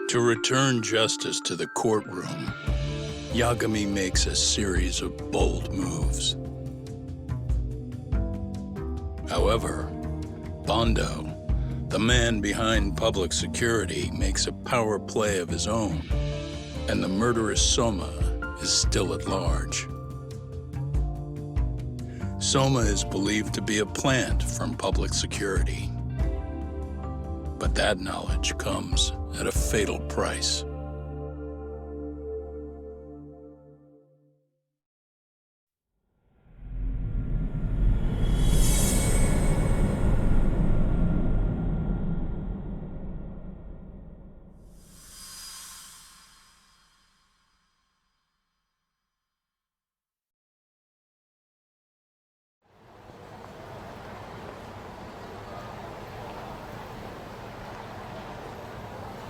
To return justice to the courtroom, Yagami makes a series of bold moves. However, Bondo, the man behind public security, makes a power play of his own, and the murderous Soma is still at large. Soma is believed to be a plant from public security. But that knowledge comes at a fatal price.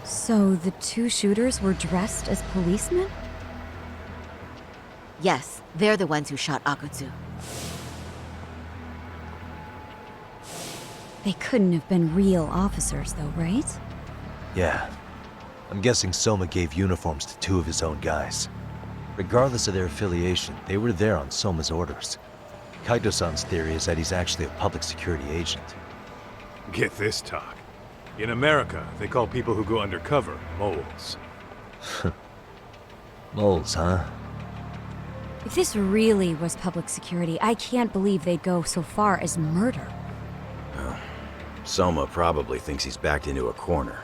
So the two shooters were dressed as policemen? Yes, they're the ones who shot Akutsu. They couldn't have been real officers though, right? Yeah. I'm guessing Soma gave uniforms to two of his own guys. Regardless of their affiliation, they were there on Soma's orders. Kaito-san's theory is that he's actually a public security agent. Get this, talk. In America, they call people who go undercover moles. Moles, huh? If this really was public security, I can't believe they'd go so far as murder. Soma probably thinks he's backed into a corner.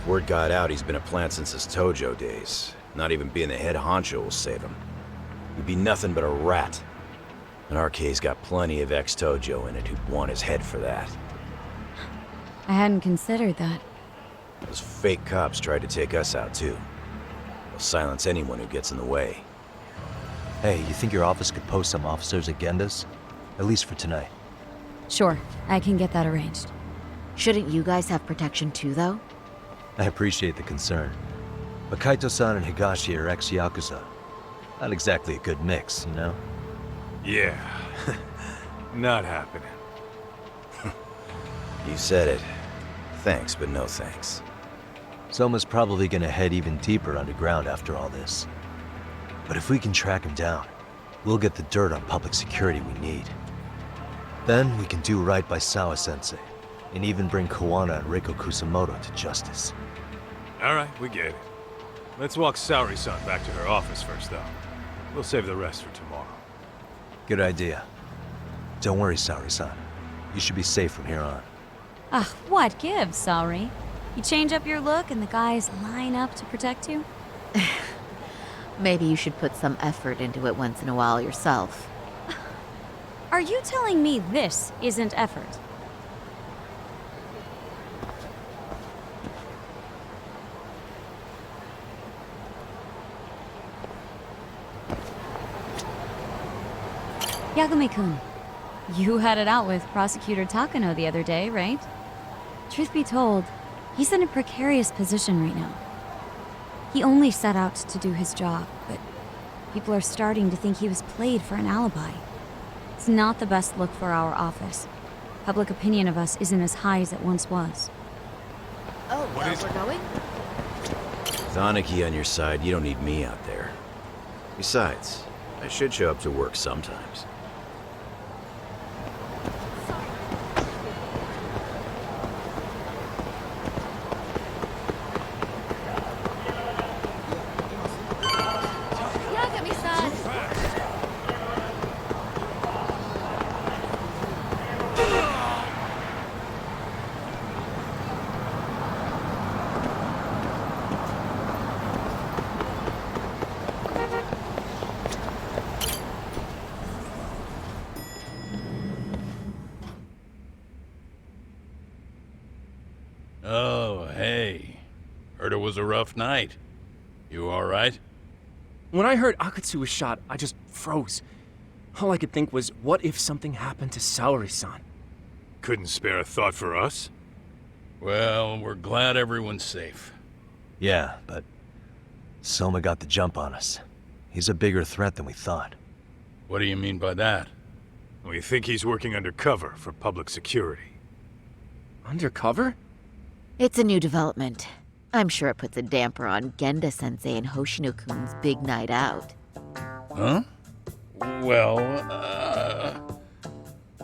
Word got out he's been a plant since his Tojo days. Not even being the head honcho will save him. He'd be nothing but a rat. And RK's got plenty of ex-Tojo in it who'd want his head for that. I hadn't considered that. Those fake cops tried to take us out too. They'll silence anyone who gets in the way. Hey, you think your office could post some officers at Genda's? At least for tonight. Sure, I can get that arranged. Shouldn't you guys have protection too, though? I appreciate the concern. But Kaito-san and Higashi are ex-Yakuza. Not exactly a good mix, you know? Yeah. Not happening. You said it. Thanks, but no thanks. Soma's probably gonna head even deeper underground after all this. But if we can track him down, we'll get the dirt on public security we need. Then we can do right by Sawa-sensei, and even bring Kuwana and Reiko Kusumoto to justice. Alright, we get it. Let's walk Saori-san back to her office first, though. We'll save the rest for tomorrow. Good idea. Don't worry, Saori-san. You should be safe from here on. Ah, what gives, sorry? You change up your look and the guys line up to protect you? Maybe you should put some effort into it once in a while yourself. Are you telling me this isn't effort? Yagami-kun, you had it out with Prosecutor Takano the other day, right? Truth be told, he's in a precarious position right now. He only set out to do his job, but people are starting to think he was played for an alibi. It's not the best look for our office. Public opinion of us isn't as high as it once was. Oh, we're going? With Aniki on your side, you don't need me out there. Besides, I should show up to work sometimes. Oh, hey. Heard it was a rough night. You all right? When I heard Akutsu was shot, I just froze. All I could think was, what if something happened to Saori-san? Couldn't spare a thought for us? Well, we're glad everyone's safe. Yeah, but Soma got the jump on us. He's a bigger threat than we thought. What do you mean by that? We think he's working undercover for public security. Undercover? It's a new development. I'm sure it puts a damper on Genda-sensei and Hoshino-kun's big night out. Huh? Well,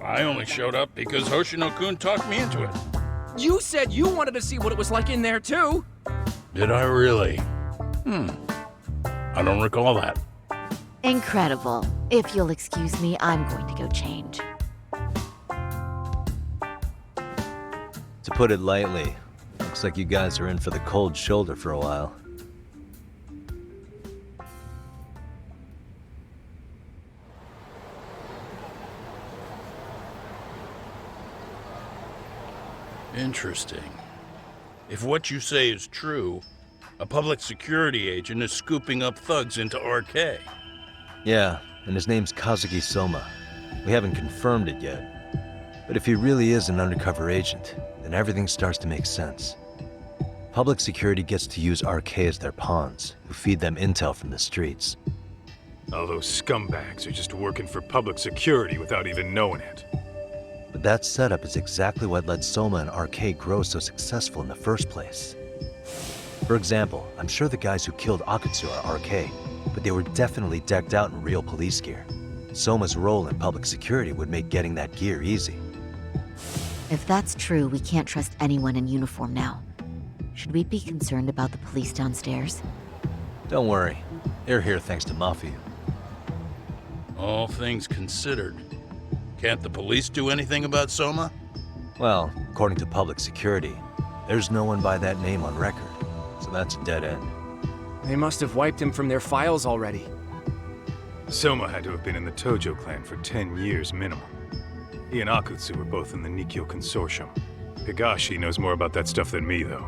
I only showed up because Hoshino-kun talked me into it. You said you wanted to see what it was like in there, too! Did I really? I don't recall that. Incredible. If you'll excuse me, I'm going to go change. To put it lightly, looks like you guys are in for the cold shoulder for a while. Interesting. If what you say is true, a public security agent is scooping up thugs into RK. Yeah, and his name's Kazuki Soma. We haven't confirmed it yet. But if he really is an undercover agent, then everything starts to make sense. Public security gets to use RK as their pawns, who feed them intel from the streets. All those scumbags are just working for public security without even knowing it. But that setup is exactly what led Soma and RK grow so successful in the first place. For example, I'm sure the guys who killed Akutsu are RK, but they were definitely decked out in real police gear. Soma's role in public security would make getting that gear easy. If that's true, we can't trust anyone in uniform now. Should we be concerned about the police downstairs? Don't worry, they're here thanks to Mafia. All things considered, can't the police do anything about Soma? Well, according to public security, there's no one by that name on record, so that's a dead end. They must have wiped him from their files already. Soma had to have been in the Tojo clan for 10 years minimum. He and Akutsu were both in the Nikkyo Consortium. Higashi knows more about that stuff than me, though.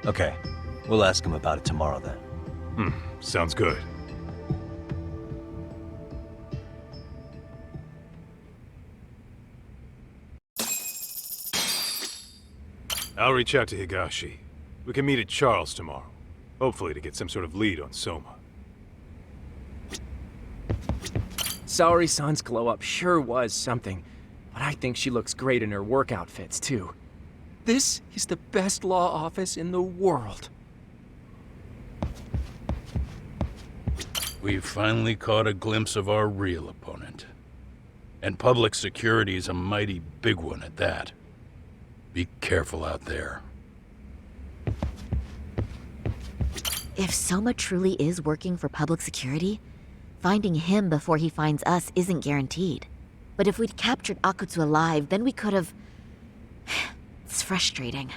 Okay, we'll ask him about it tomorrow then. Sounds good. I'll reach out to Higashi. We can meet at Charles tomorrow. Hopefully to get some sort of lead on Soma. Saori-san's glow-up sure was something, but I think she looks great in her work outfits, too. This is the best law office in the world. We've finally caught a glimpse of our real opponent. And public security is a mighty big one at that. Be careful out there. If Soma truly is working for public security, finding him before he finds us isn't guaranteed. But if we'd captured Akutsu alive, then we could have... It's frustrating.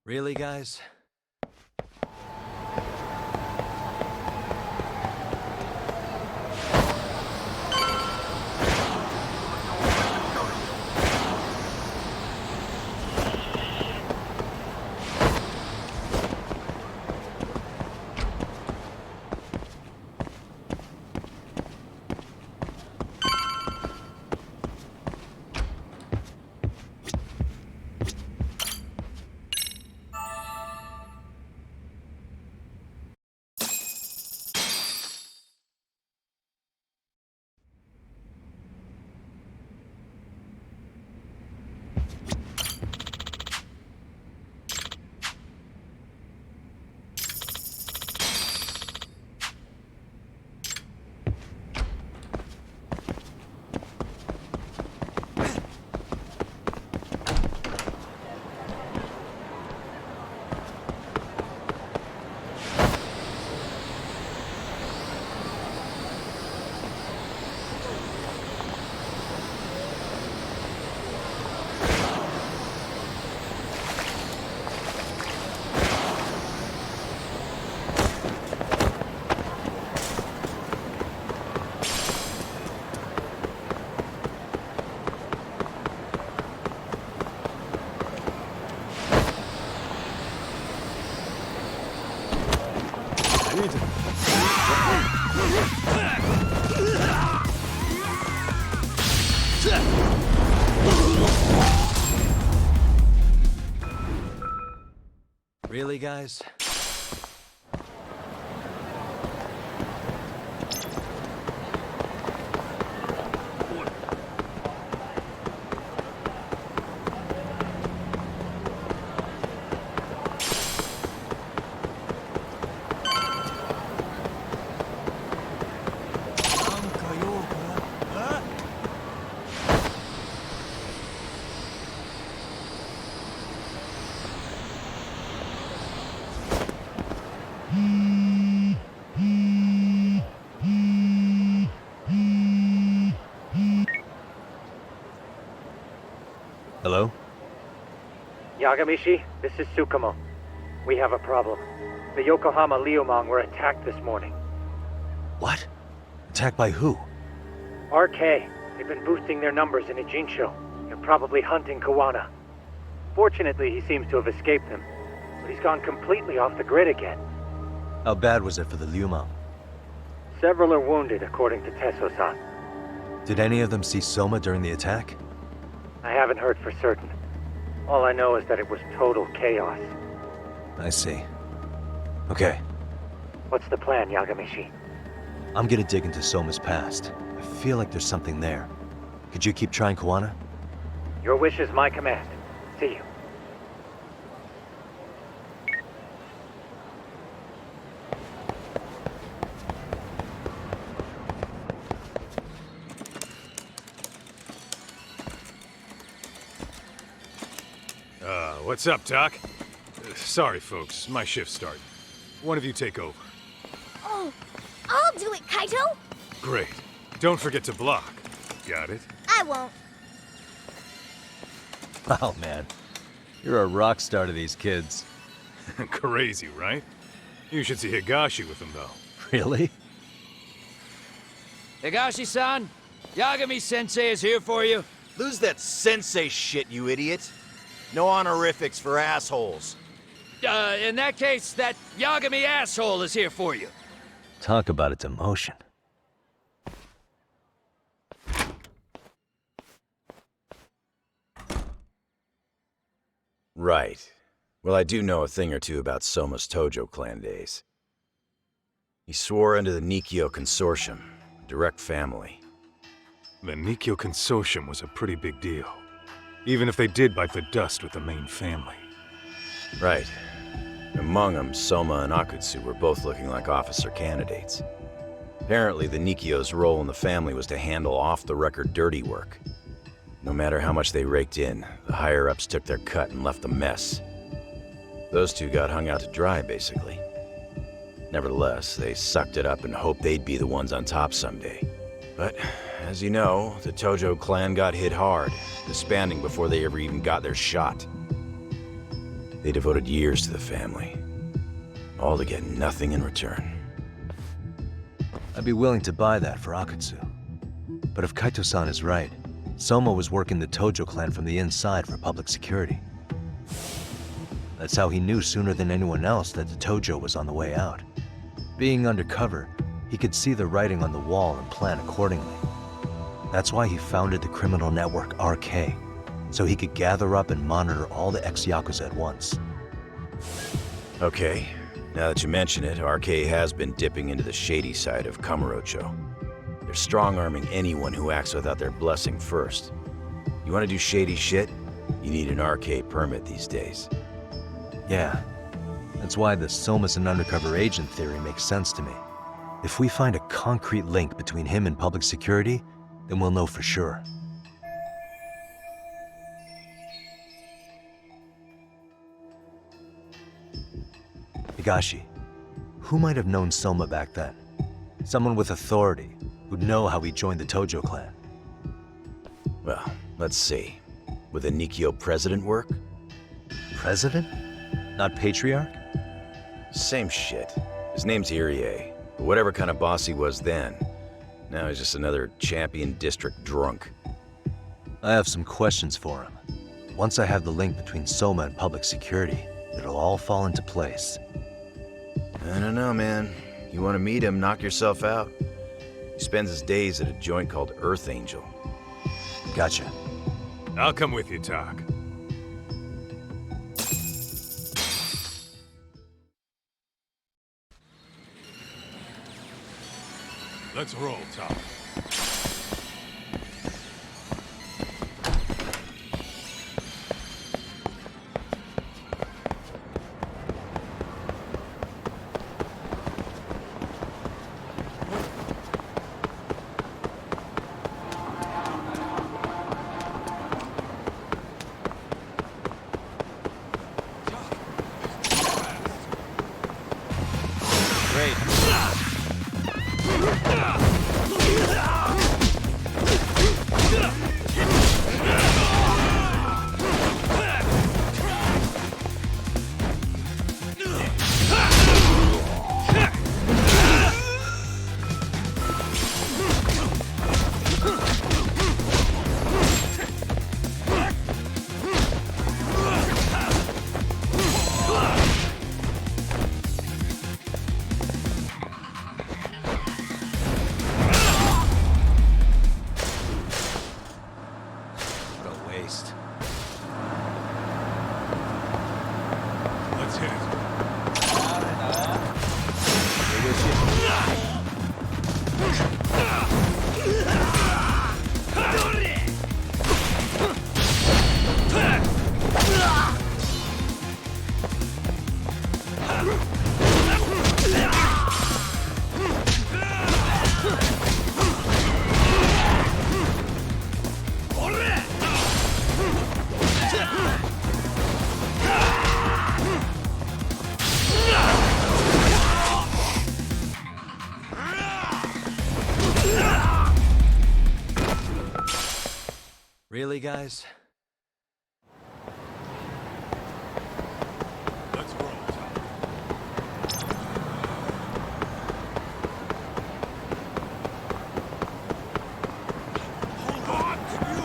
Really, guys? Really, guys? Hello? Yagamishi, this is Tsukumo. We have a problem. The Yokohama Liumang were attacked this morning. What? Attacked by who? RK. They've been boosting their numbers in Ejinsho. They're probably hunting Kuwana. Fortunately, he seems to have escaped them, but he's gone completely off the grid again. How bad was it for the Liumang? Several are wounded, according to Tesso-san. Did any of them see Soma during the attack? I haven't heard for certain. All I know is that it was total chaos. I see. Okay, What's the plan, Yagamishi? I'm gonna dig into Soma's past. I feel like there's something there. Could you keep trying Kuwana? Your wish is my command. See you. What's up, Doc? Sorry, folks. My shift's starting. One of you take over. Oh, I'll do it, Kaito! Great. Don't forget to block. Got it? I won't. Oh man, you're a rock star to these kids. Crazy, right? You should see Higashi with them, though. Really? Higashi-san, Yagami-sensei is here for you. Lose that sensei shit, you idiot. No honorifics for assholes. In that case, that Yagami asshole is here for you. Talk about a demotion. Right. Well, I do know a thing or two about Soma's Tojo clan days. He swore under the Nikkyo Consortium, a direct family. The Nikkyo Consortium was a pretty big deal. Even if they did bite the dust with the main family. Right. Among them, Soma and Akutsu were both looking like officer candidates. Apparently, the Nikkyo's role in the family was to handle off-the-record dirty work. No matter how much they raked in, the higher-ups took their cut and left a mess. Those two got hung out to dry, basically. Nevertheless, they sucked it up and hoped they'd be the ones on top someday. But, as you know, the Tojo clan got hit hard, disbanding before they ever even got their shot. They devoted years to the family, all to get nothing in return. I'd be willing to buy that for Akutsu. But if Kaito-san is right, Soma was working the Tojo clan from the inside for public security. That's how he knew sooner than anyone else that the Tojo was on the way out. Being undercover, he could see the writing on the wall and plan accordingly. That's why he founded the criminal network RK, so he could gather up and monitor all the ex-Yakuza at once. Okay, now that you mention it, RK has been dipping into the shady side of Kamurocho. They're strong-arming anyone who acts without their blessing first. You want to do shady shit? You need an RK permit these days. Yeah, that's why the Soma's an undercover agent theory makes sense to me. If we find a concrete link between him and public security, then we'll know for sure. Higashi, who might have known Soma back then? Someone with authority, who'd know how he joined the Tojo clan. Well, let's see. Would the Nikkyo president work? President? Not patriarch? Same shit. His name's Irie, but whatever kind of boss he was then, now he's just another champion district drunk. I have some questions for him. Once I have the link between Soma and public security, it'll all fall into place. I don't know, man. You want to meet him, knock yourself out. He spends his days at a joint called Earth Angel. Gotcha. I'll come with you, Tak. Let's roll, Tak. Really, guys? Let's roll, Tak. Hold on to you!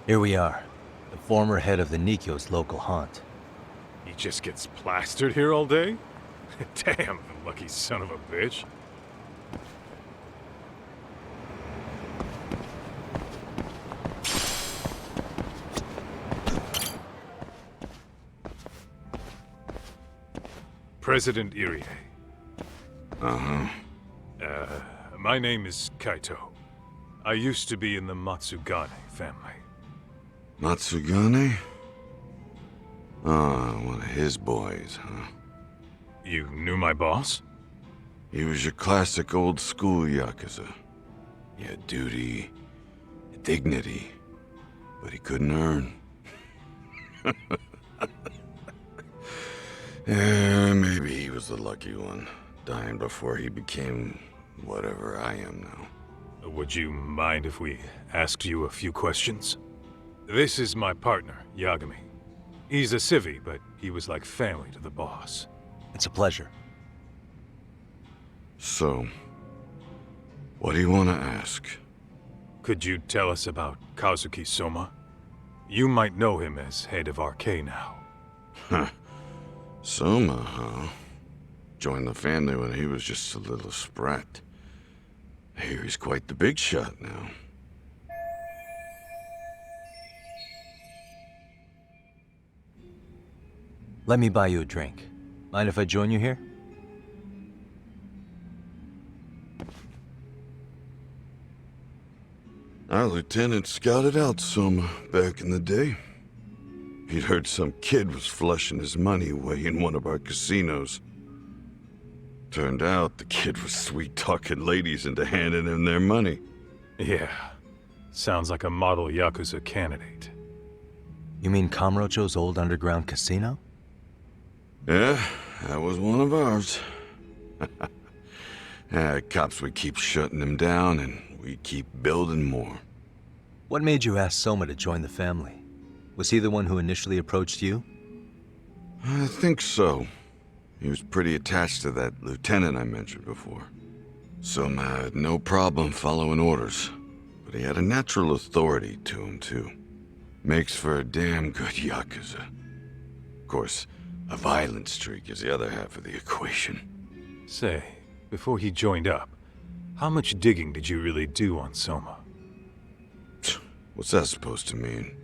Here we are, the former head of the Nikkyo's local haunt. He just gets plastered here all day? Damn, the lucky son of a bitch. President Irie. Uh-huh. My name is Kaito. I used to be in the Matsugane family. Matsugane? Ah, one of his boys, huh? You knew my boss? He was your classic old school Yakuza. He had duty, dignity, but he couldn't earn. Yeah, maybe he was the lucky one, dying before he became whatever I am now. Would you mind if we asked you a few questions? This is my partner, Yagami. He's a civvy, but he was like family to the boss. It's a pleasure. So, what do you want to ask? Could you tell us about Kazuki Soma? You might know him as head of RK now. Huh. Soma, huh? Joined the family when he was just a little sprat. I hear he's quite the big shot now. Let me buy you a drink. Mind if I join you here? Our lieutenant scouted out Soma back in the day. He'd heard some kid was flushing his money away in one of our casinos. Turned out the kid was sweet-talking ladies into handing him their money. Yeah. Sounds like a model Yakuza candidate. You mean Kamurocho's old underground casino? Yeah, that was one of ours. Cops would keep shutting him down, and we'd keep building more. What made you ask Soma to join the family? Was he the one who initially approached you? I think so. He was pretty attached to that lieutenant I mentioned before. Soma had no problem following orders, but he had a natural authority to him, too. Makes for a damn good Yakuza. Of course, a violent streak is the other half of the equation. Say, before he joined up, how much digging did you really do on Soma? What's that supposed to mean?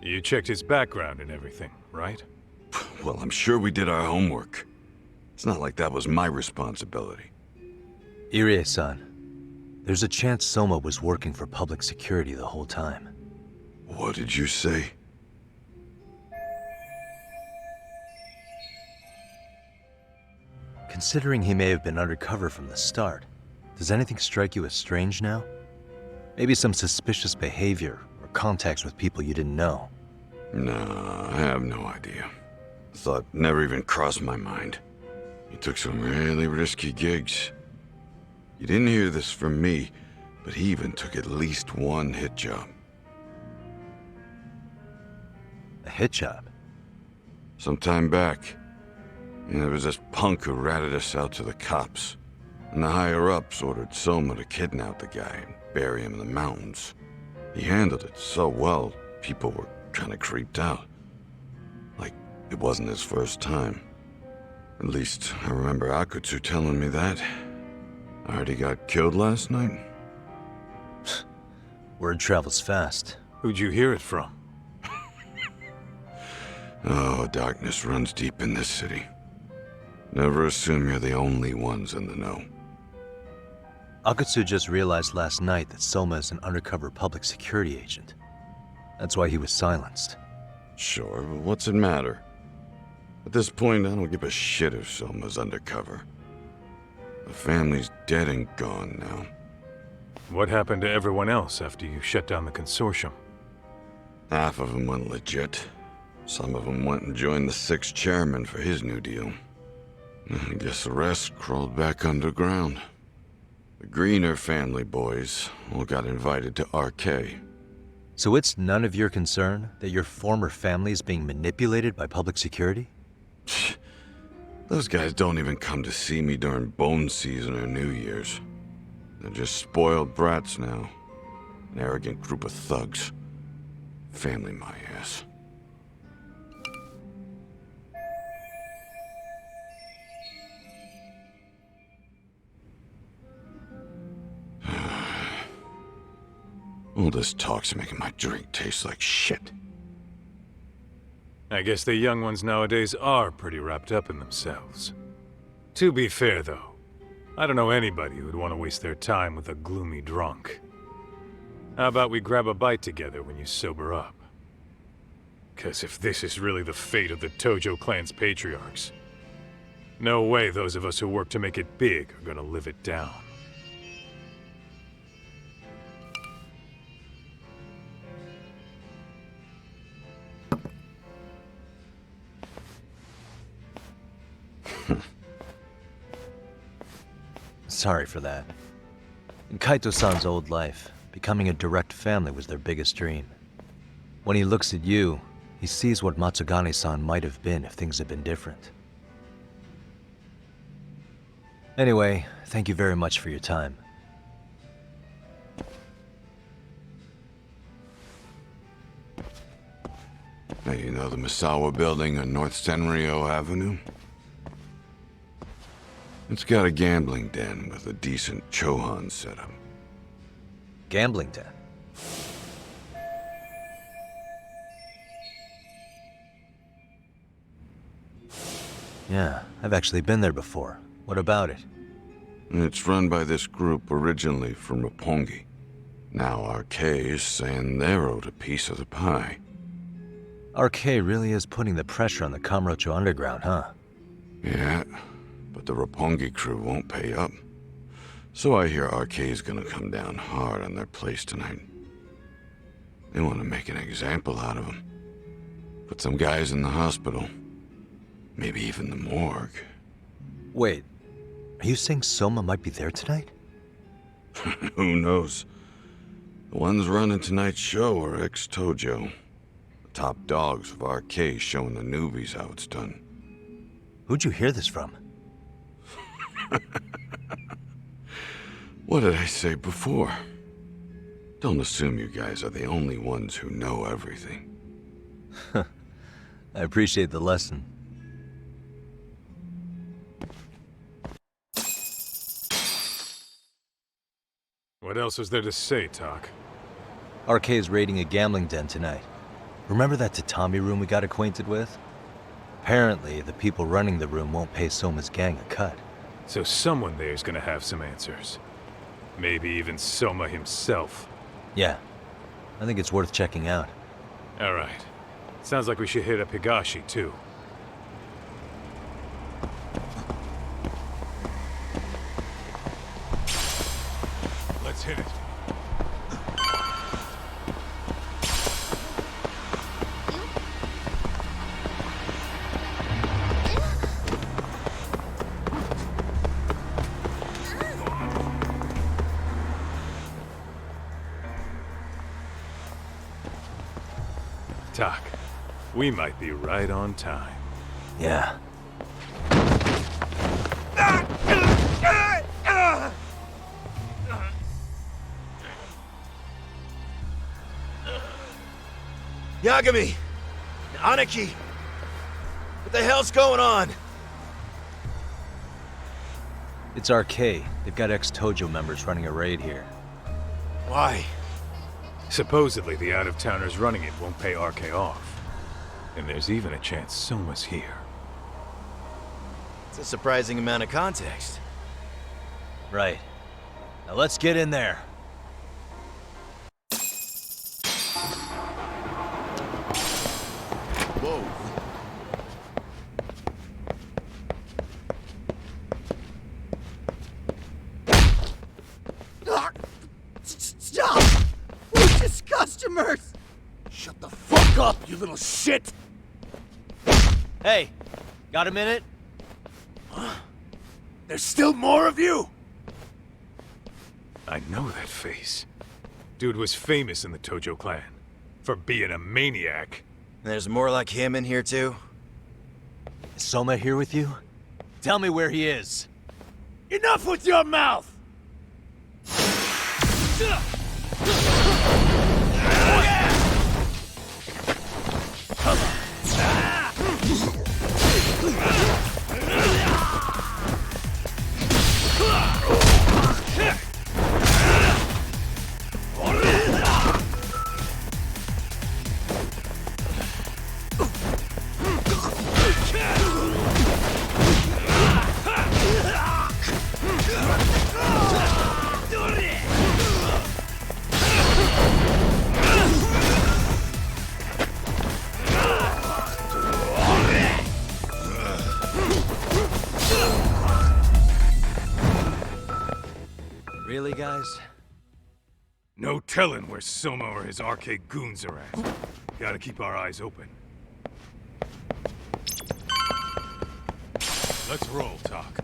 You checked his background and everything, right? Well, I'm sure we did our homework. It's not like that was my responsibility. Irie-san, there's a chance Soma was working for public security the whole time. What did you say? Considering he may have been undercover from the start, does anything strike you as strange now? Maybe some suspicious behavior or contacts with people you didn't know? No, I have no idea. The thought never even crossed my mind. He took some really risky gigs. You didn't hear this from me, but he even took at least one hit job. A hit job? Some time back, there was this punk who ratted us out to the cops. And the higher-ups ordered Soma to kidnap the guy and bury him in the mountains. He handled it so well, people were kinda creeped out. Like, it wasn't his first time. At least, I remember Akutsu telling me that. I heard he got killed last night. Word travels fast. Who'd you hear it from? Oh, darkness runs deep in this city. Never assume you're the only ones in the know. Akutsu just realized last night that Soma is an undercover public security agent. That's why he was silenced. Sure, but what's it matter? At this point, I don't give a shit if Soma's undercover. The family's dead and gone now. What happened to everyone else after you shut down the consortium? Half of them went legit. Some of them went and joined the 6th chairman for his new deal. I guess the rest crawled back underground. The Greener family boys all got invited to RK. So it's none of your concern that your former family is being manipulated by public security? Those guys don't even come to see me during bone season or New Year's. They're just spoiled brats now. An arrogant group of thugs. Family my ass. All this talk's making my drink taste like shit. I guess the young ones nowadays are pretty wrapped up in themselves. To be fair, though, I don't know anybody who would want to waste their time with a gloomy drunk. How about we grab a bite together when you sober up? 'Cause if this is really the fate of the Tojo clan's patriarchs, no way those of us who work to make it big are gonna live it down. Sorry for that. In Kaito-san's old life, becoming a direct family was their biggest dream. When he looks at you, he sees what Matsugane-san might have been if things had been different. Anyway, thank you very much for your time. Hey, you know the Misawa building on North Senryo Avenue? It's got a gambling den with a decent Chohan setup. Gambling den? Yeah, I've actually been there before. What about it? It's run by this group originally from Roppongi. Now RK is saying they're owed a piece of the pie. RK really is putting the pressure on the Kamurocho Underground, huh? Yeah, but the Roppongi crew won't pay up. So I hear RK is gonna come down hard on their place tonight. They want to make an example out of them. Put some guys in the hospital. Maybe even the morgue. Wait, are you saying Soma might be there tonight? Who knows? The ones running tonight's show are ex-Tojo. The top dogs of RK showing the newbies how it's done. Who'd you hear this from? What did I say before? Don't assume you guys are the only ones who know everything. I appreciate the lesson. What else is there to say, Talk? RK's raiding a gambling den tonight. Remember that tatami room we got acquainted with? Apparently, the people running the room won't pay Soma's gang a cut. So someone there's gonna have some answers. Maybe even Soma himself. Yeah, I think it's worth checking out. Alright. Sounds like we should hit up Higashi, too. Let's hit it. Tak, we might be right on time. Yeah. Yagami! Aniki! What the hell's going on? It's RK. They've got ex-Tojo members running a raid here. Why? Supposedly, the out-of-towners running it won't pay RK off. And there's even a chance Soma's here. It's a surprising amount of context. Right. Now let's get in there. Whoa. Stop! We're just customers! Shut the fuck up, you little shit! Hey, got a minute? There's still more of you? I know that face. Dude was famous in the Tojo clan. For being a maniac. There's more like him in here, too? Is Soma here with you? Tell me where he is. Enough with your mouth! Really, guys? No telling where Soma or his RK goons are at. Gotta keep our eyes open. Let's roll, Talk.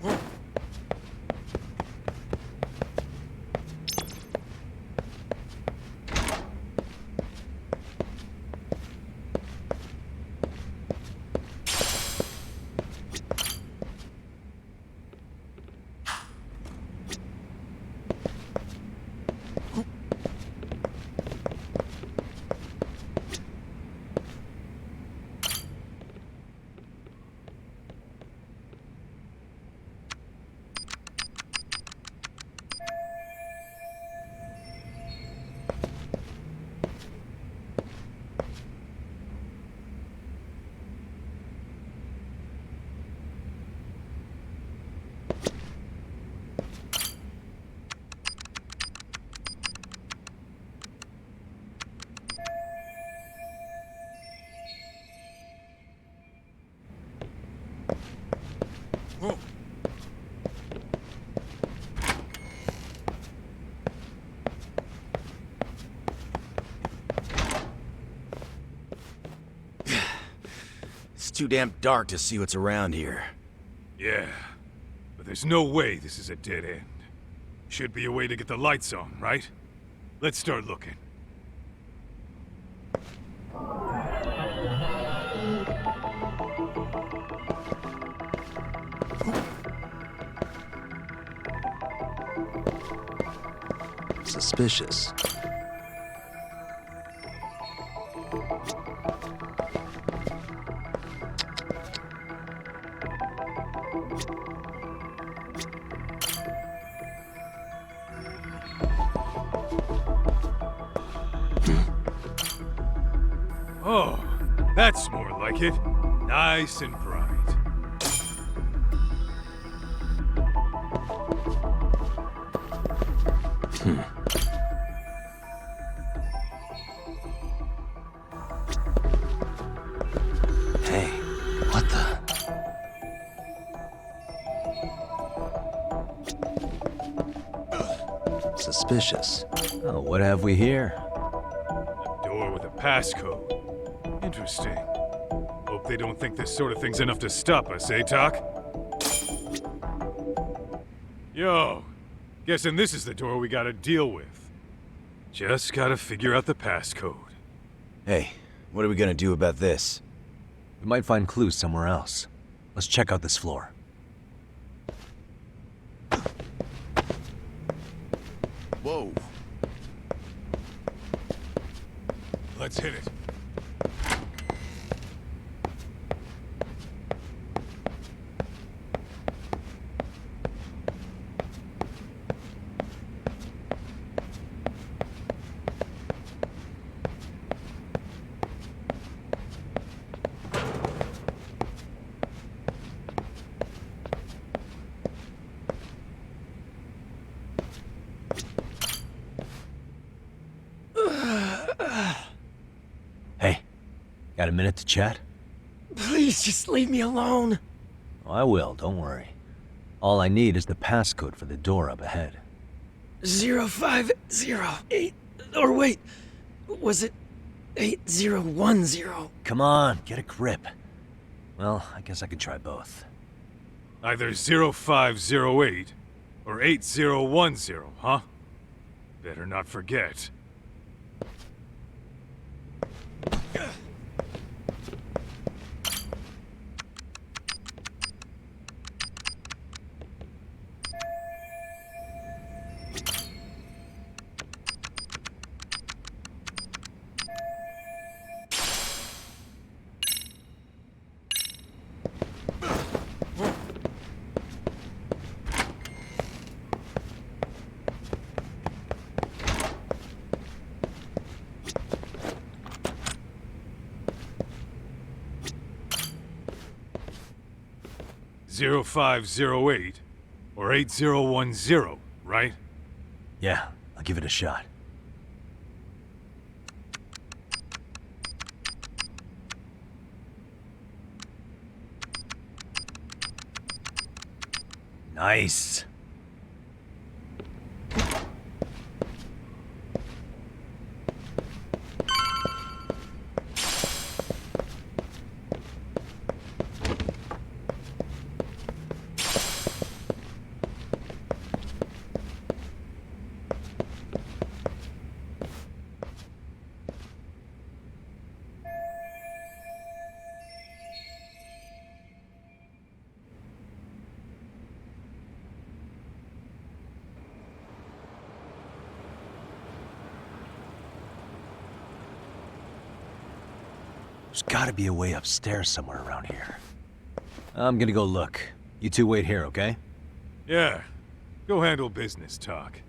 It's too damn dark to see what's around here. Yeah, but there's no way this is a dead end. Should be a way to get the lights on, right? Let's start looking. Suspicious. Oh, that's more like it. Nice and bright. Hey, what the? Suspicious. Oh, what have we here? A door with a passcode. Interesting. Hope they don't think this sort of thing's enough to stop us, eh, Doc? Yo, guessing this is the door we gotta deal with. Just gotta figure out the passcode. Hey, what are we gonna do about this? We might find clues somewhere else. Let's check out this floor. Whoa. Let's hit it. Hey, got a minute to chat? Please just leave me alone. Oh, I will, don't worry. All I need is the passcode for the door up ahead. 0508. Or wait, was it 8010? Come on, get a grip. Well, I guess I could try both. Either 0508 or 8010, huh? Better not forget. Zero 0508 or 8010, right? Yeah, I'll give it a shot. Nice. There's gotta be a way upstairs somewhere around here. I'm gonna go look. You two wait here, okay? Yeah. Go handle business, Talk.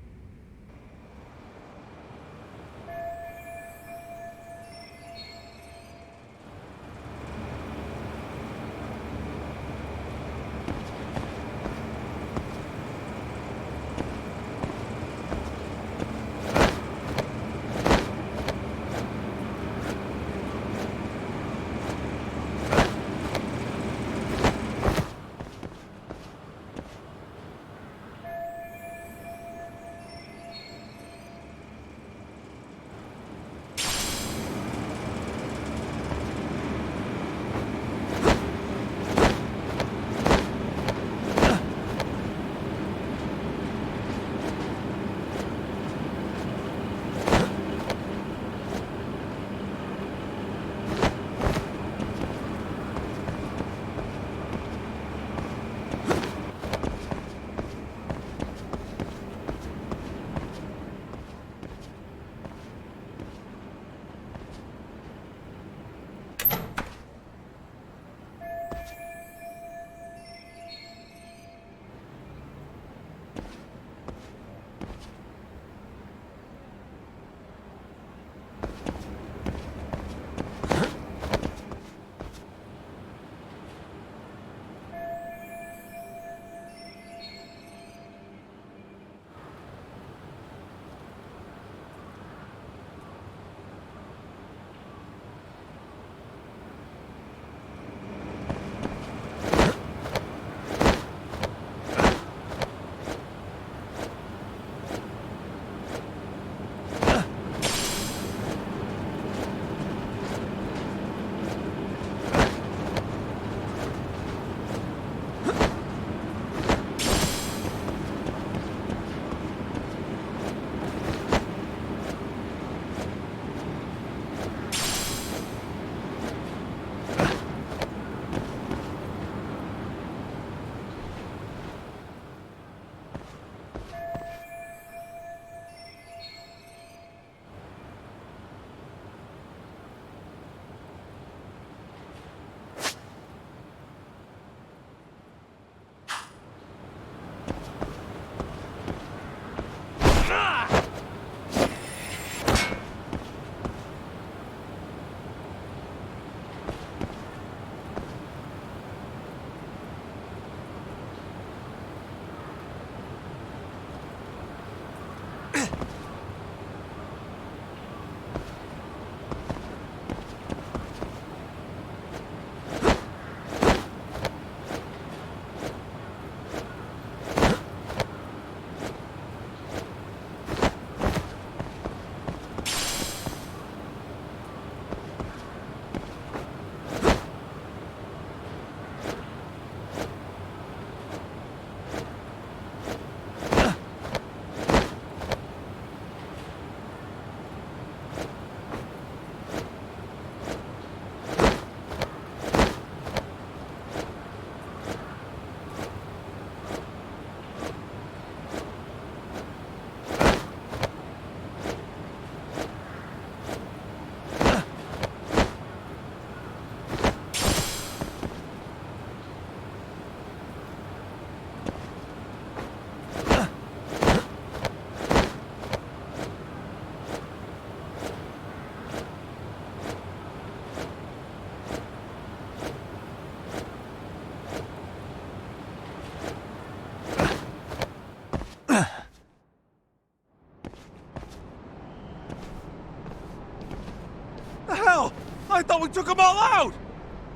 hell? I thought we took them all out!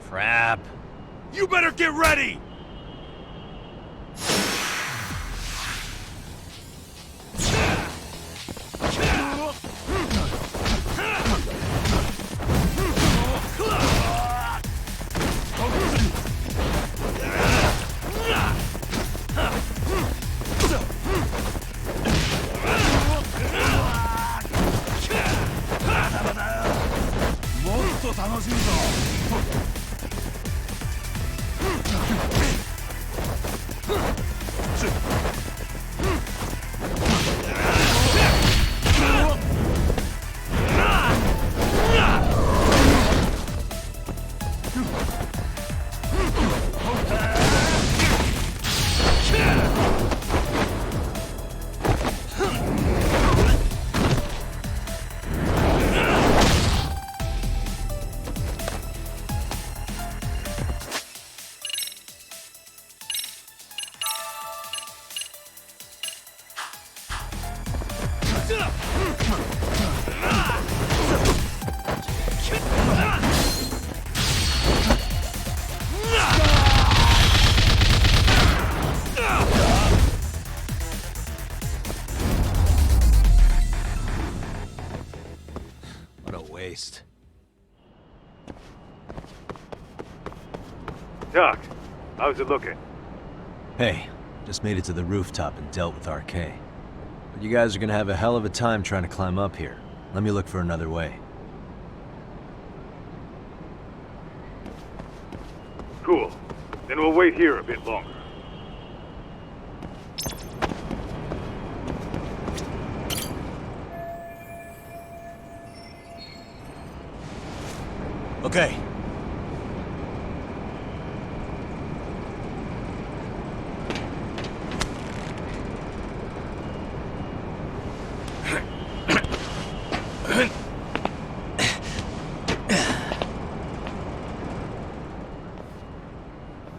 Crap. You better get ready! What a waste. Doc, how's it looking? Hey, just made it to the rooftop and dealt with RK. But you guys are gonna have a hell of a time trying to climb up here. Let me look for another way. Cool. Then we'll wait here a bit longer. Okay.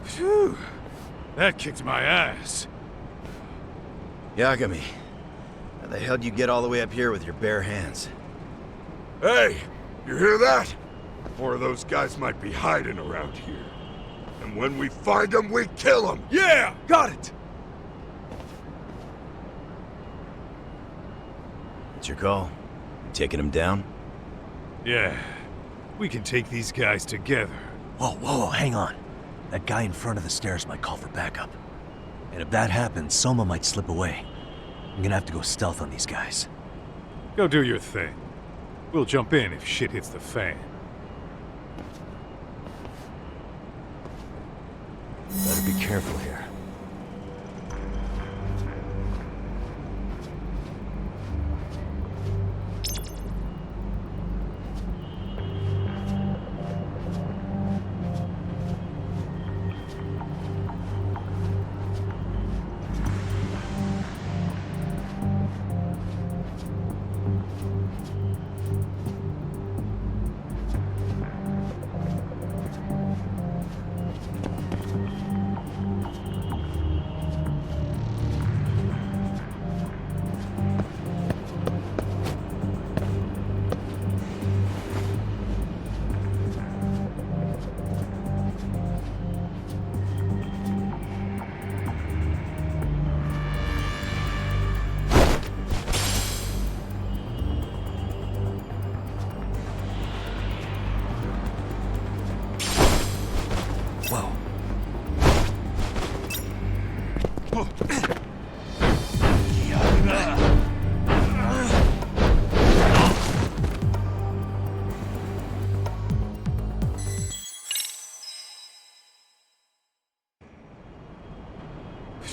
Phew. That kicked my ass. Yakami, how the hell do you get all the way up here with your bare hands? Hey, you hear that? More of those guys might be hiding around here. And when we find them, we kill them! Yeah, got it! What's your call? You taking him down? Yeah. We can take these guys together. Whoa, hang on. That guy in front of the stairs might call for backup. And if that happens, Soma might slip away. I'm gonna have to go stealth on these guys. Go do your thing. We'll jump in if shit hits the fan. Better be careful here.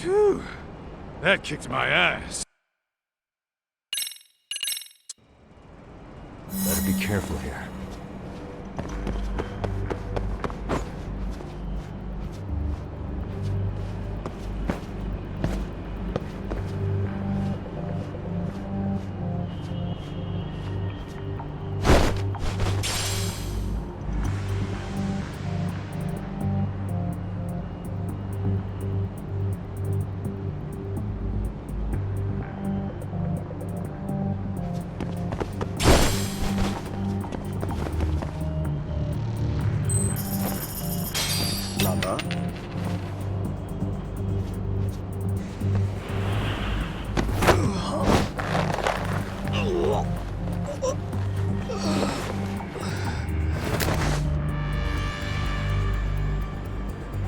Phew. That kicked my ass. Better be careful here.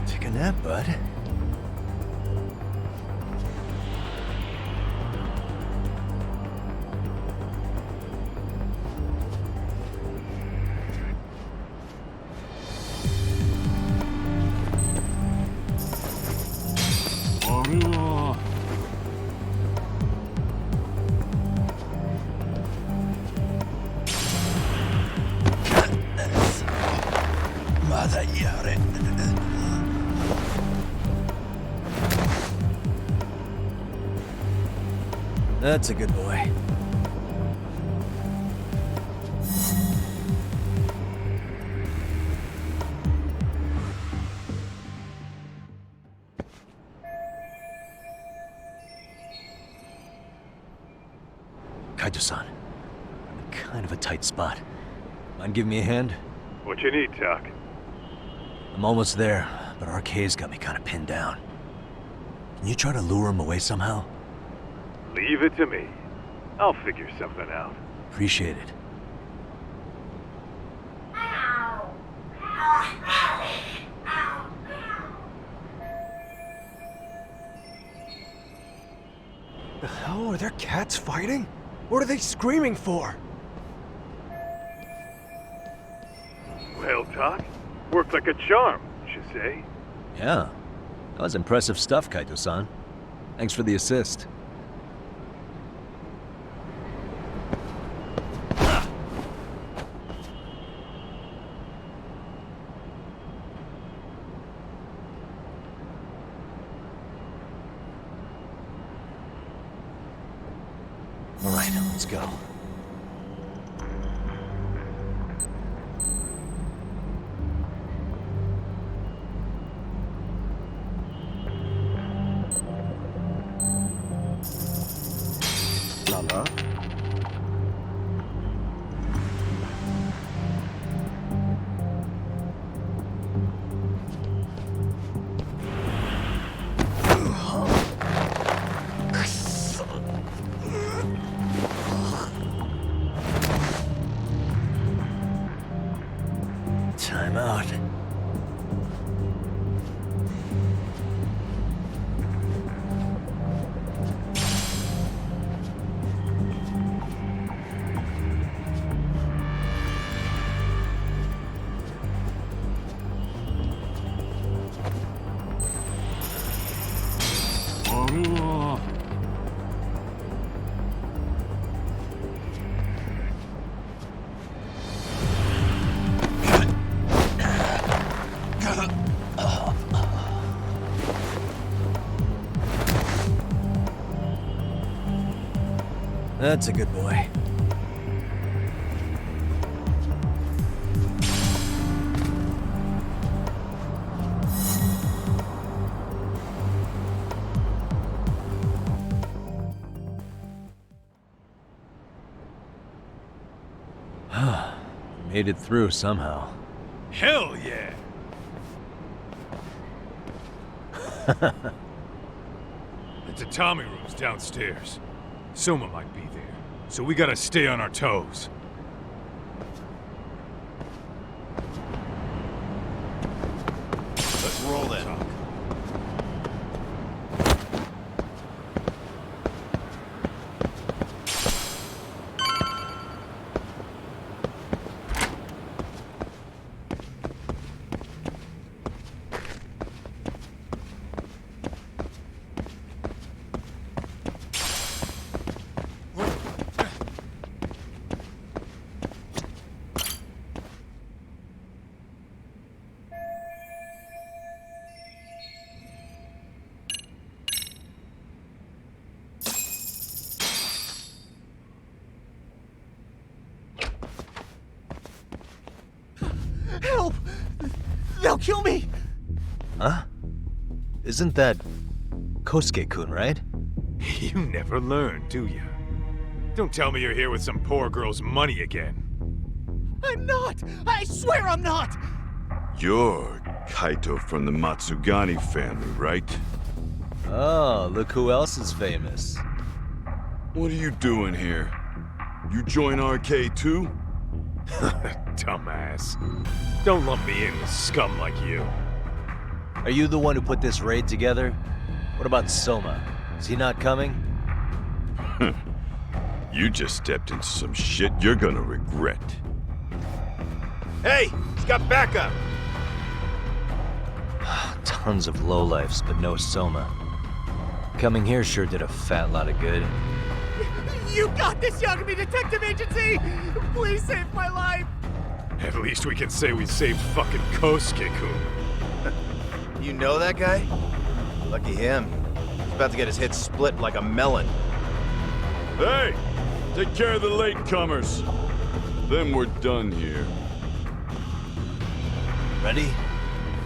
Take a nap, bud. That's a good boy. Kaito-san, I'm in kind of a tight spot. Mind giving me a hand? What you need, Doc? I'm almost there, but RK's got me kind of pinned down. Can you try to lure him away somehow? Leave it to me. I'll figure something out. Appreciate it. The hell? Are there cats fighting? What are they screaming for? Well, Doc, worked like a charm, you say? Yeah. That was impressive stuff, Kaito-san. Thanks for the assist. All right, let's go. Lala. Time out. That's a good boy. Made it through somehow. Hell yeah! The Tommy room's downstairs. Soma might be there, so we gotta stay on our toes. Let's roll then. Help! They'll kill me! Huh? Isn't that Kosuke-kun, right? You never learn, do you? Don't tell me you're here with some poor girl's money again. I'm not! I swear I'm not! You're Kaito from the Matsugani family, right? Oh, look who else is famous. What are you doing here? You join RK too? Dumbass. Don't lump me in with scum like you. Are you the one who put this raid together? What about Soma? Is he not coming? You just stepped into some shit you're gonna regret. Hey, he's got backup! Tons of lowlifes, but no Soma. Coming here sure did a fat lot of good. You got this, Yakuza Detective Agency! Please save my life! At least we can say we saved fucking Kosuke-kun. You know that guy? Lucky him. He's about to get his head split like a melon. Hey! Take care of the latecomers. Then we're done here. Ready?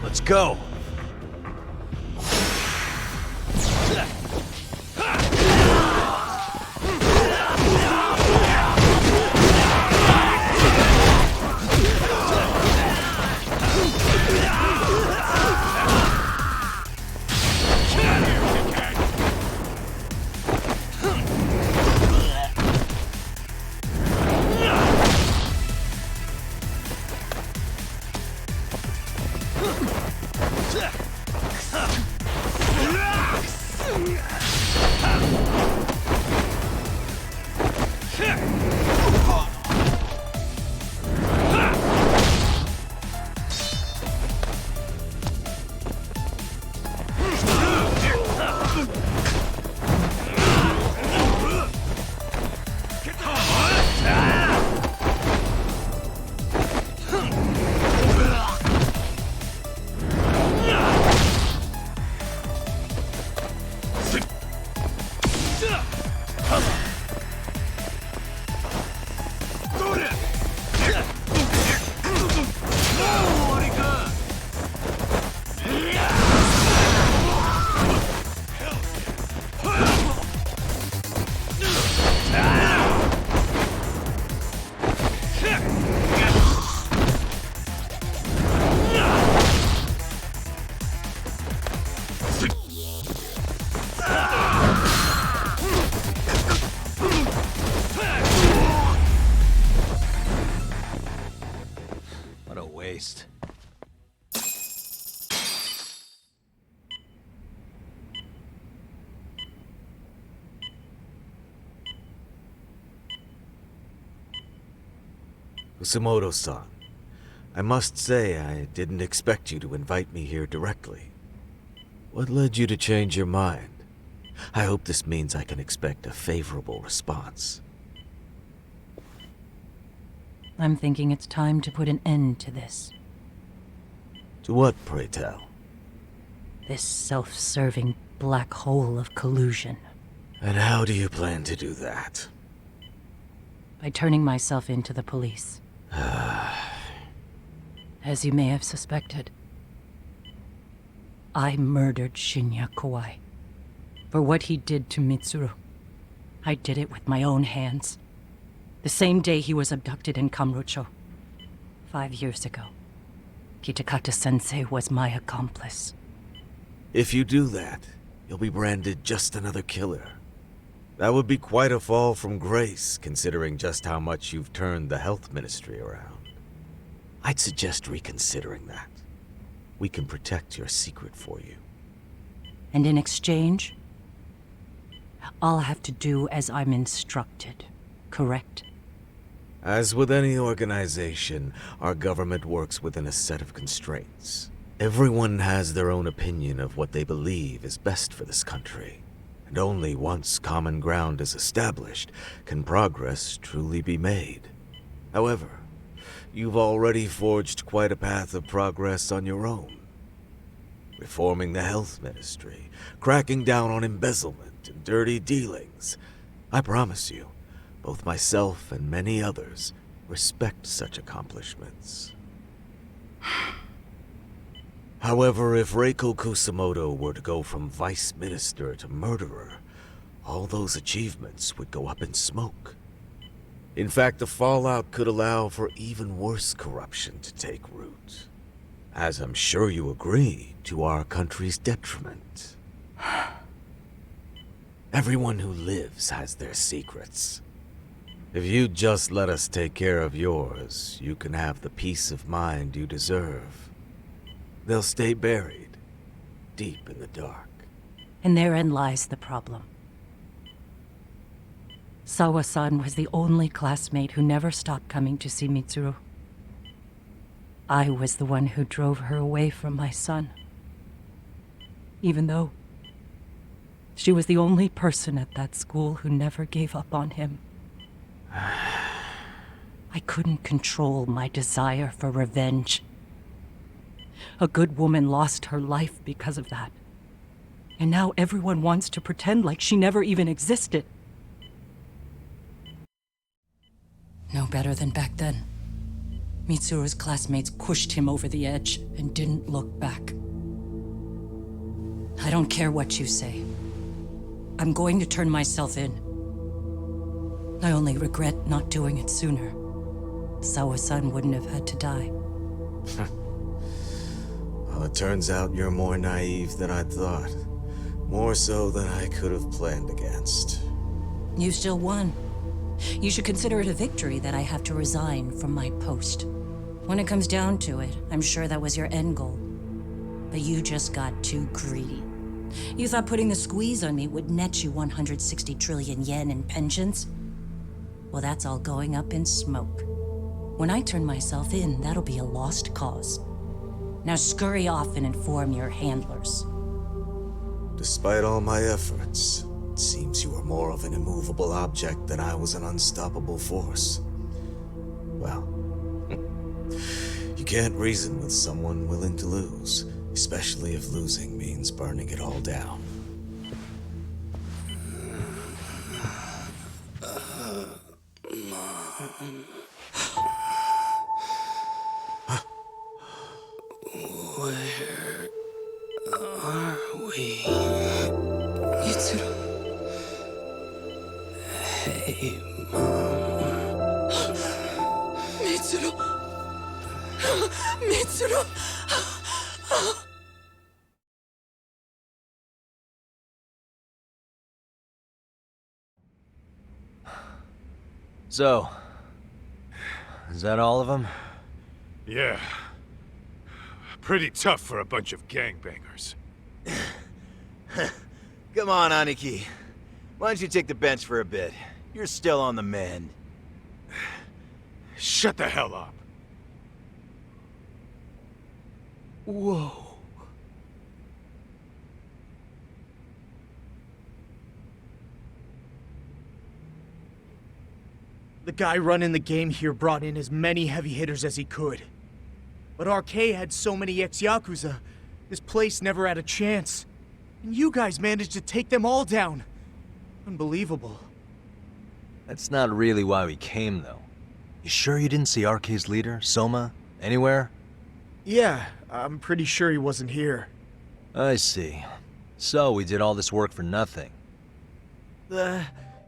Let's go! What a waste. Kusumoto-san, I must say I didn't expect you to invite me here directly. What led you to change your mind? I hope this means I can expect a favorable response. I'm thinking it's time to put an end to this. To what, pray tell? This self-serving black hole of collusion. And how do you plan to do that? By turning myself into the police. As you may have suspected, I murdered Shinya Kawai. For what he did to Mitsuru. I did it with my own hands. The same day he was abducted in Kamurocho. 5 years ago. Kitakata-sensei was my accomplice. If you do that, you'll be branded just another killer. That would be quite a fall from grace, considering just how much you've turned the health ministry around. I'd suggest reconsidering that. We can protect your secret for you. And in exchange, I'll have to do as I'm instructed, correct? As with any organization, our government works within a set of constraints. Everyone has their own opinion of what they believe is best for this country. And only once common ground is established can progress truly be made. However, you've already forged quite a path of progress on your own. Reforming the health ministry, cracking down on embezzlement and dirty dealings. I promise you, both myself and many others respect such accomplishments. However, if Reiko Kusumoto were to go from vice minister to murderer, all those achievements would go up in smoke. In fact, the fallout could allow for even worse corruption to take root. As I'm sure you agree, to our country's detriment. Everyone who lives has their secrets. If you just let us take care of yours, you can have the peace of mind you deserve. They'll stay buried, deep in the dark. And therein lies the problem. Sawa-san was the only classmate who never stopped coming to see Mitsuru. I was the one who drove her away from my son. Even though she was the only person at that school who never gave up on him. I couldn't control my desire for revenge. A good woman lost her life because of that. And now everyone wants to pretend like she never even existed. No better than back then. Mitsuru's classmates pushed him over the edge and didn't look back. I don't care what you say. I'm going to turn myself in. I only regret not doing it sooner. Sawa-san wouldn't have had to die. Well, it turns out you're more naive than I thought. More so than I could have planned against. You still won. You should consider it a victory that I have to resign from my post. When it comes down to it, I'm sure that was your end goal. But you just got too greedy. You thought putting the squeeze on me would net you 160 trillion yen in pensions? Well, that's all going up in smoke. When I turn myself in, that'll be a lost cause. Now scurry off and inform your handlers. Despite all my efforts, it seems you were more of an immovable object than I was an unstoppable force. Well, you can't reason with someone willing to lose, especially if losing means burning it all down. Where are we? Mitsuru. Hey, Mom. Mitsuru. Mitsuru. So, is that all of them? Yeah. Pretty tough for a bunch of gangbangers. Come on, Aniki. Why don't you take the bench for a bit? You're still on the mend. Shut the hell up. Whoa. The guy running the game here brought in as many heavy hitters as he could. But RK had so many ex-Yakuza, this place never had a chance. And you guys managed to take them all down. Unbelievable. That's not really why we came, though. You sure you didn't see RK's leader, Soma, anywhere? Yeah, I'm pretty sure he wasn't here. I see. So we did all this work for nothing.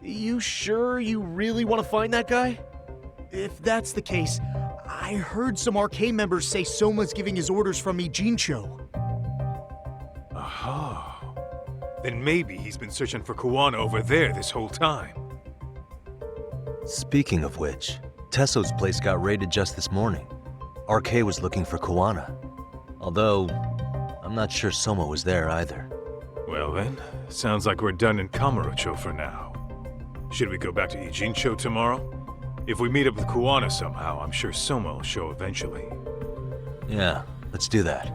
You sure you really want to find that guy? If that's the case, I heard some RK members say Soma's giving his orders from Ijincho. Aha. Then maybe he's been searching for Kuwana over there this whole time. Speaking of which, Tesso's place got raided just this morning. RK was looking for Kuwana. Although, I'm not sure Soma was there either. Well then, sounds like we're done in Kamurocho for now. Should we go back to Ijincho tomorrow? If we meet up with Kuwana somehow, I'm sure Soma will show eventually. Yeah, let's do that.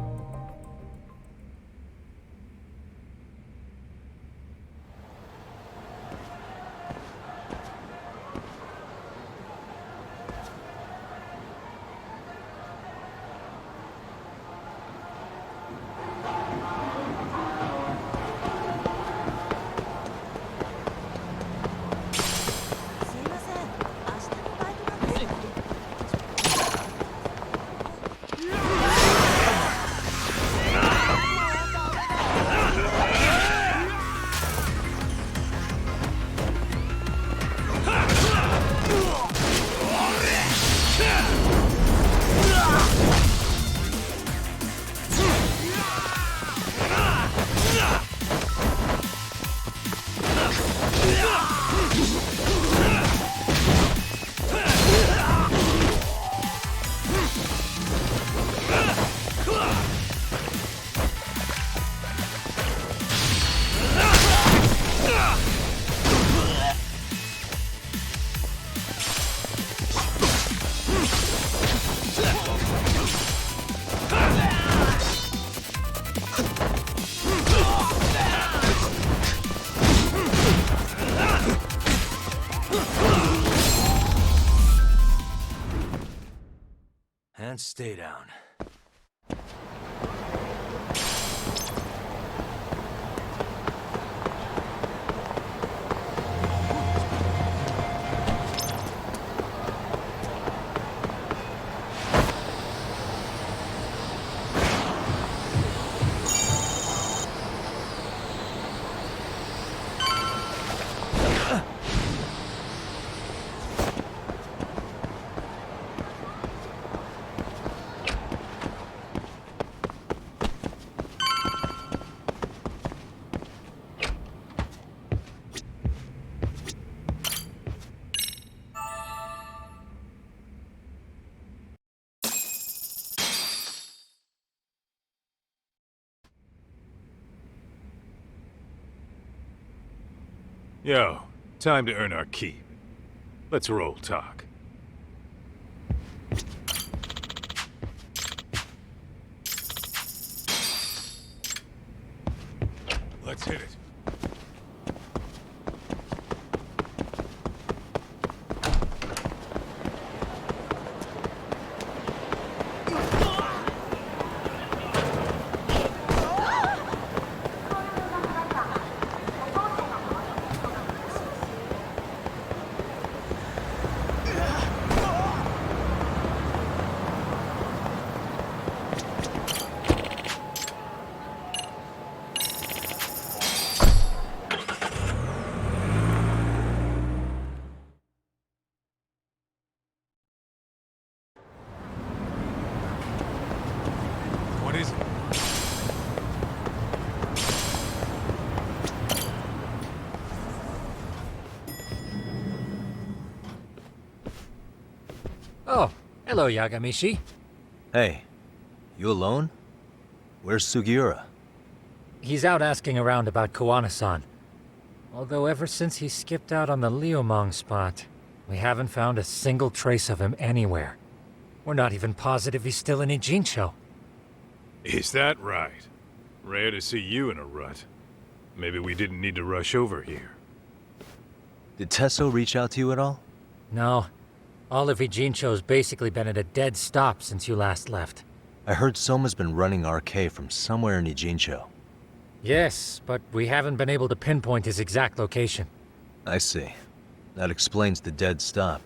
And stay down. Yo, time to earn our keep. Let's roll talk. Let's hit it. What is it? Oh, hello, Yagamishi. Hey, you alone? Where's Sugiura? He's out asking around about Kuwana-san. Although ever since he skipped out on the Liumang spot, we haven't found a single trace of him anywhere. We're not even positive he's still in Ijincho. Is that right? Rare to see you in a rut. Maybe we didn't need to rush over here. Did Tesso reach out to you at all? No. All of Ijincho's basically been at a dead stop since you last left. I heard Soma's been running RK from somewhere in Ijincho. Yes, but we haven't been able to pinpoint his exact location. I see. That explains the dead stop.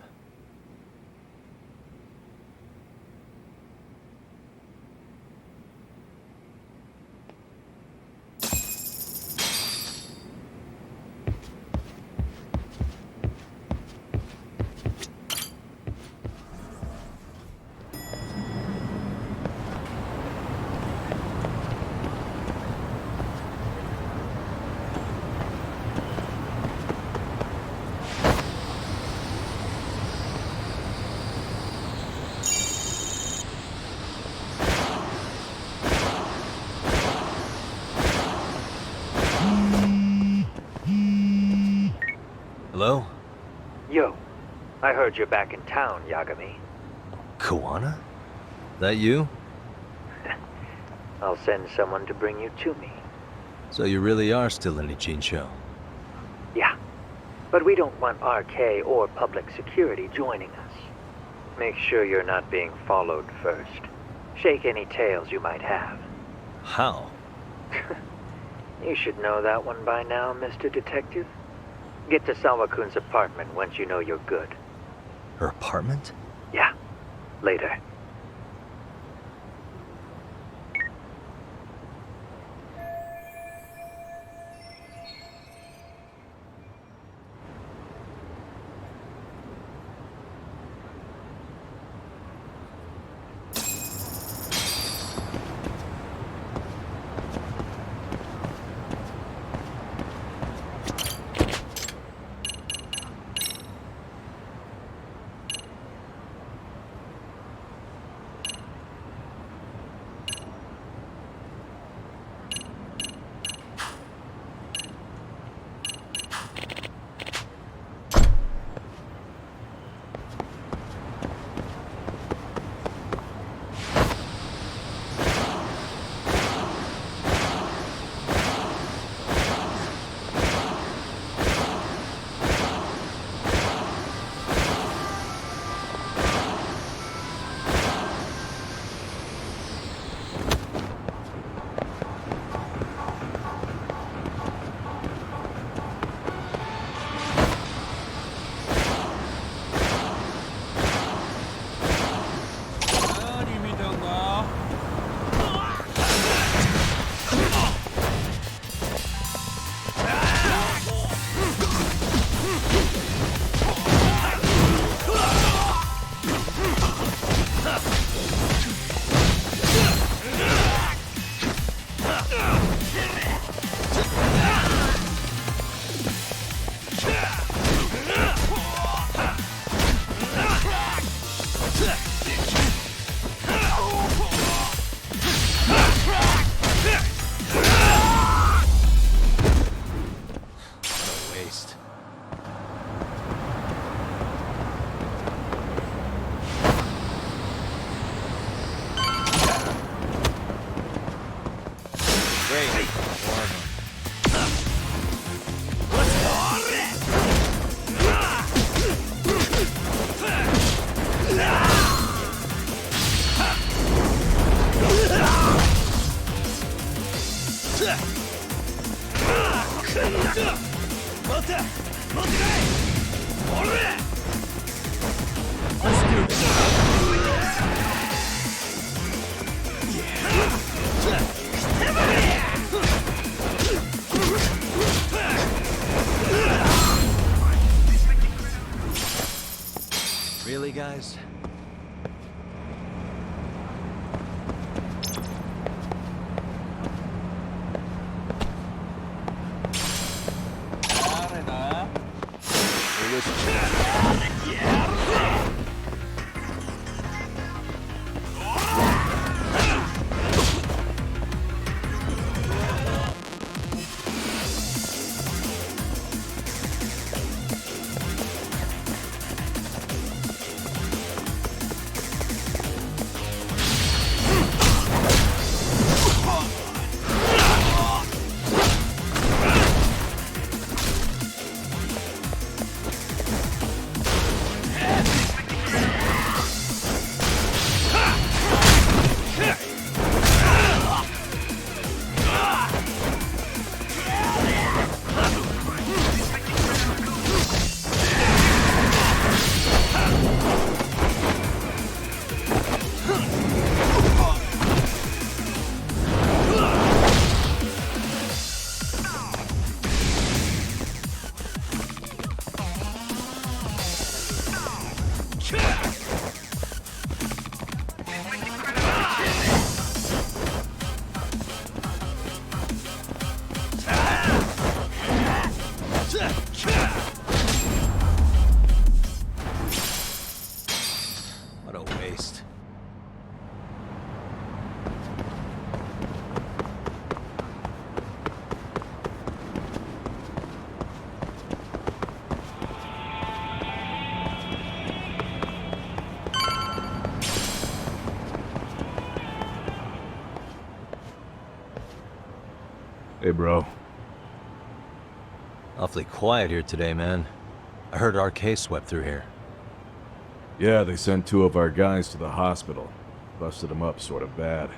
Hello? Yo, I heard you're back in town, Yagami. Kuwana? That you? I'll send someone to bring you to me. So you really are still in Ijincho? Yeah, but we don't want RK or public security joining us. Make sure you're not being followed first. Shake any tails you might have. How? You should know that one by now, Mr. Detective. Get to Sawa-kun's apartment once you know you're good. Her apartment? Yeah, later. great. More of them. Let's do this. Really, guys? What a waste. Hey, bro. Awfully quiet here today, man. I heard RK swept through here. Yeah, they sent 2 of our guys to the hospital. Busted them up sort of bad.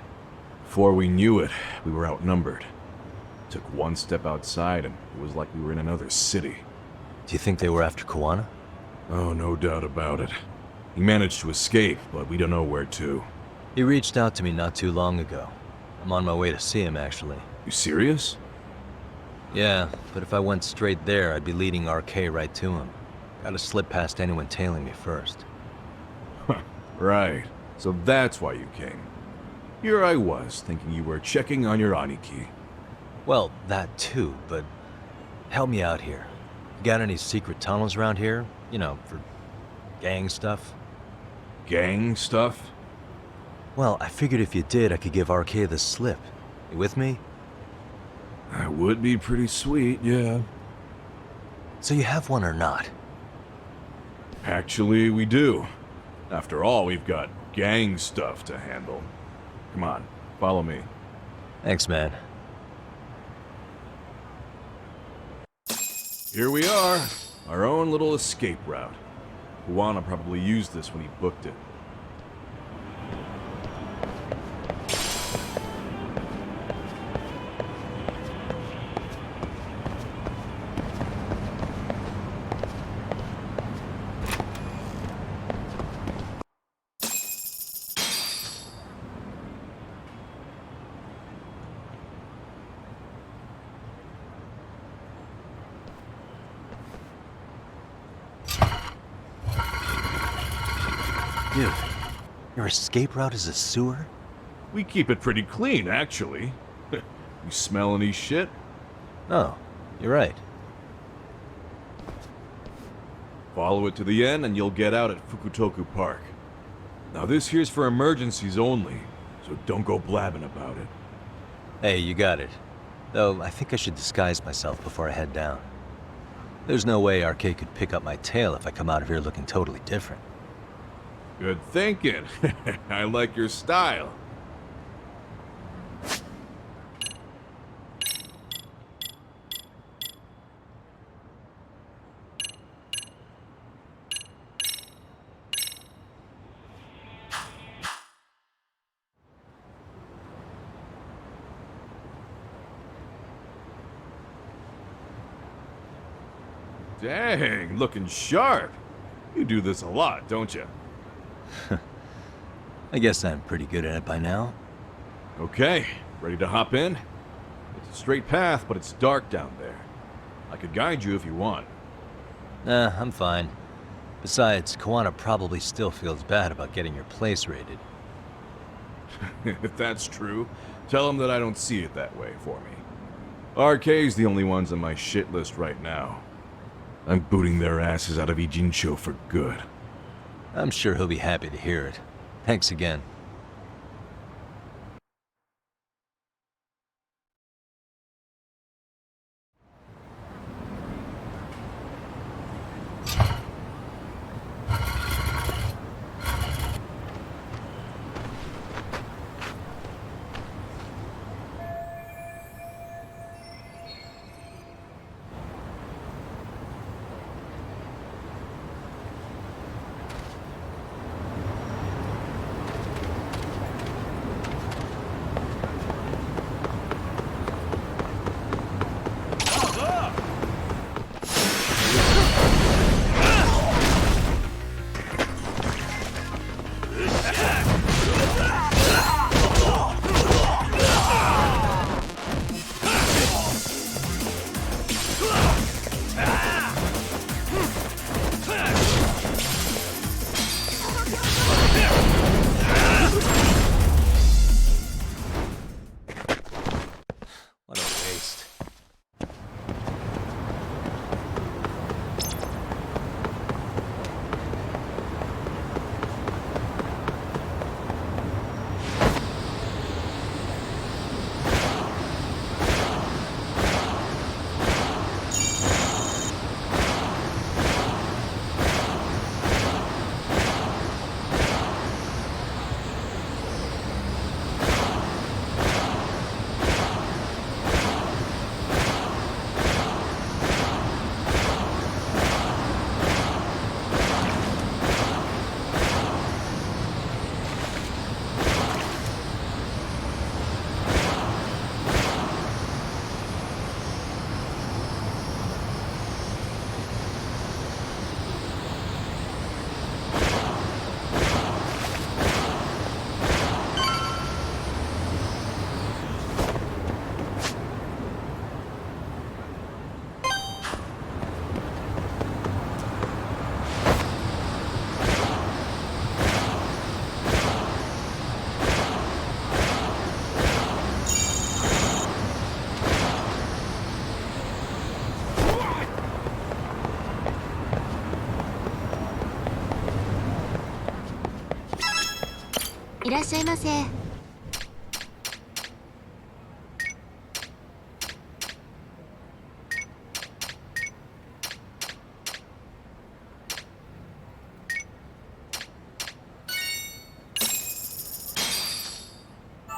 Before we knew it, we were outnumbered. Took one step outside and it was like we were in another city. Do you think they were after Kuwana? Oh, no doubt about it. He managed to escape, but we don't know where to. He reached out to me not too long ago. I'm on my way to see him, actually. You serious? Yeah, but if I went straight there, I'd be leading RK right to him. Gotta slip past anyone tailing me first. Right. So that's why you came. Here I was, thinking you were checking on your Aniki. Well, that too, but help me out here. You got any secret tunnels around here? You know, for gang stuff? Gang stuff? Well, I figured if you did, I could give RK the slip. You with me? That would be pretty sweet, yeah. So you have one or not? Actually, we do. After all, we've got gang stuff to handle. Come on, follow me. Thanks, man. Here we are, our own little escape route. Kuwana probably used this when he booked it. Dude, your escape route is a sewer? We keep it pretty clean, actually. You smell any shit? Oh, you're right. Follow it to the end and you'll get out at Fukutoku Park. Now this here's for emergencies only, so don't go blabbing about it. Hey, you got it. Though, I think I should disguise myself before I head down. There's no way RK could pick up my tail if I come out of here looking totally different. Good thinking. I like your style. Dang, looking sharp. You do this a lot, don't you? I guess I'm pretty good at it by now. Okay, ready to hop in? It's a straight path, but it's dark down there. I could guide you if you want. Nah, I'm fine. Besides, Kuwana probably still feels bad about getting your place raided. If that's true, tell him that I don't see it that way for me. RK's the only ones on my shit list right now. I'm booting their asses out of Ijincho for good. I'm sure he'll be happy to hear it. Thanks again.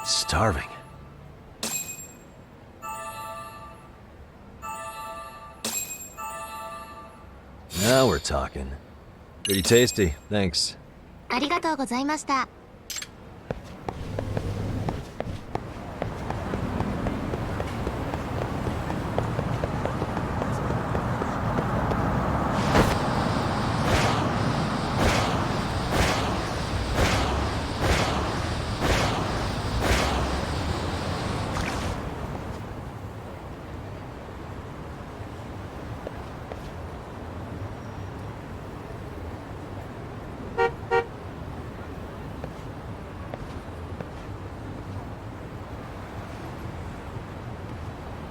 Starving. Now we're talking. Pretty tasty, thanks. ありがとうございました。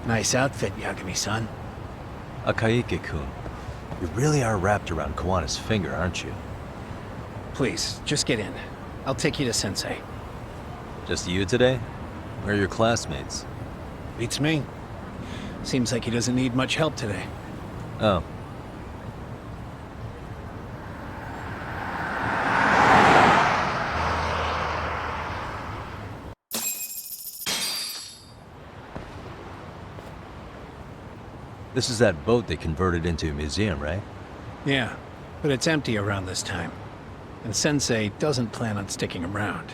Nice outfit, Yagami-san. Akaike-kun, you really are wrapped around Kuwana's finger, aren't you? Please, just get in. I'll take you to Sensei. Just you today? Where are your classmates? Beats me. Seems like he doesn't need much help today. Oh. This is that boat they converted into a museum, right? Yeah, but it's empty around this time. And Sensei doesn't plan on sticking around.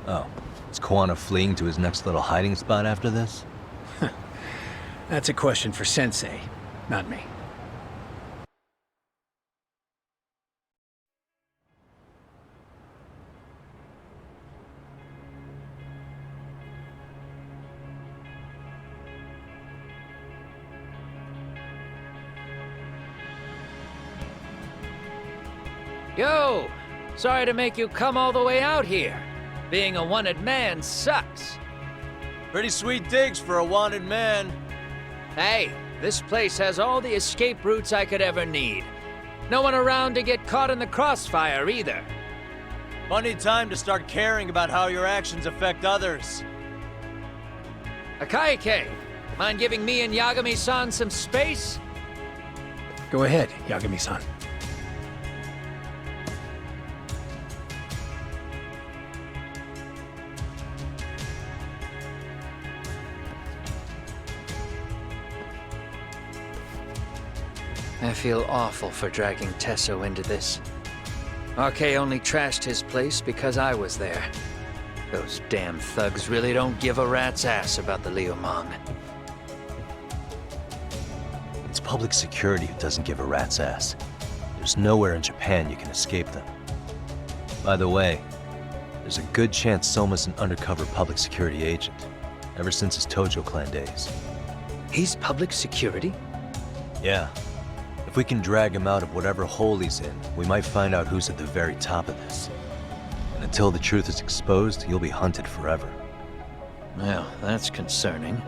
Oh. Is Kuwana fleeing to his next little hiding spot after this? That's a question for Sensei, not me. Yo! Sorry to make you come all the way out here. Being a wanted man sucks. Pretty sweet digs for a wanted man. Hey, this place has all the escape routes I could ever need. No one around to get caught in the crossfire either. Funny time to start caring about how your actions affect others. Akaike, mind giving me and Yagami-san some space? Go ahead, Yagami-san. I feel awful for dragging Tesso into this. RK only trashed his place because I was there. Those damn thugs really don't give a rat's ass about the Liumang. It's public security who doesn't give a rat's ass. There's nowhere in Japan you can escape them. By the way, there's a good chance Soma's an undercover public security agent, ever since his Tojo clan days. He's public security? Yeah. If we can drag him out of whatever hole he's in, we might find out who's at the very top of this. And until the truth is exposed, he'll be hunted forever. Well, that's concerning.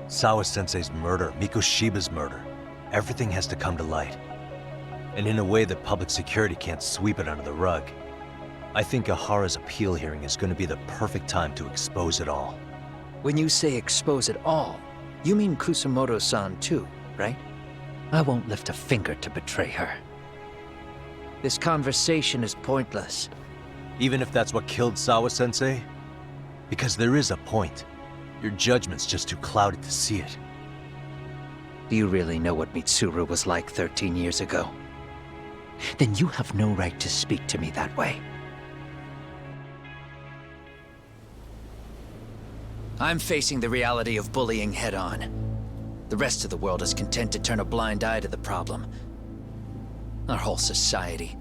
Sawa-sensei's murder, Mikoshiba's murder, everything has to come to light. And in a way that public security can't sweep it under the rug. I think Ahara's appeal hearing is going to be the perfect time to expose it all. When you say expose it all, you mean Kusumoto-san too, right? I won't lift a finger to betray her. This conversation is pointless. Even if that's what killed Sawa-sensei? Because there is a point. Your judgment's just too clouded to see it. Do you really know what Mitsuru was like 13 years ago? Then you have no right to speak to me that way. I'm facing the reality of bullying head-on. The rest of the world is content to turn a blind eye to the problem. Our whole society.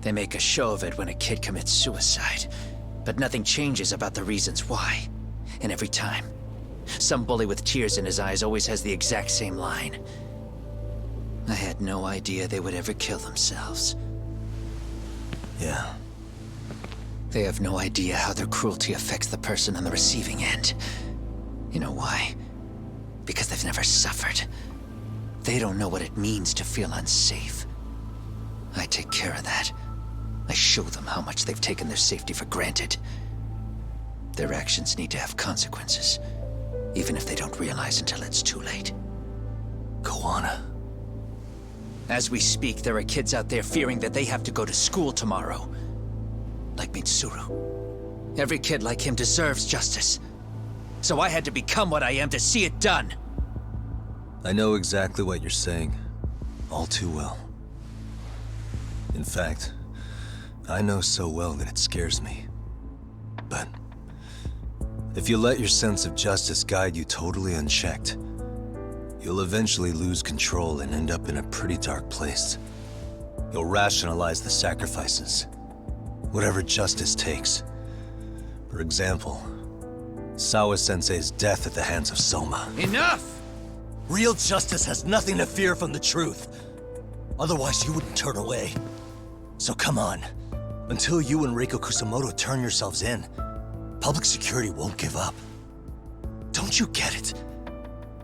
They make a show of it when a kid commits suicide. But nothing changes about the reasons why. And every time, some bully with tears in his eyes always has the exact same line. I had no idea they would ever kill themselves. Yeah. They have no idea how their cruelty affects the person on the receiving end. You know why? Because they've never suffered. They don't know what it means to feel unsafe. I take care of that. I show them how much they've taken their safety for granted. Their actions need to have consequences, even if they don't realize until it's too late. Kuwana. As we speak, there are kids out there fearing that they have to go to school tomorrow. Like Mitsuru. Every kid like him deserves justice. So I had to become what I am to see it done. I know exactly what you're saying. All too well. In fact, I know so well that it scares me. But if you let your sense of justice guide you totally unchecked, you'll eventually lose control and end up in a pretty dark place. You'll rationalize the sacrifices, whatever justice takes. For example, Sawa-sensei's death at the hands of Soma. Enough! Real justice has nothing to fear from the truth. Otherwise, you wouldn't turn away. So come on. Until you and Reiko Kusumoto turn yourselves in, public security won't give up. Don't you get it?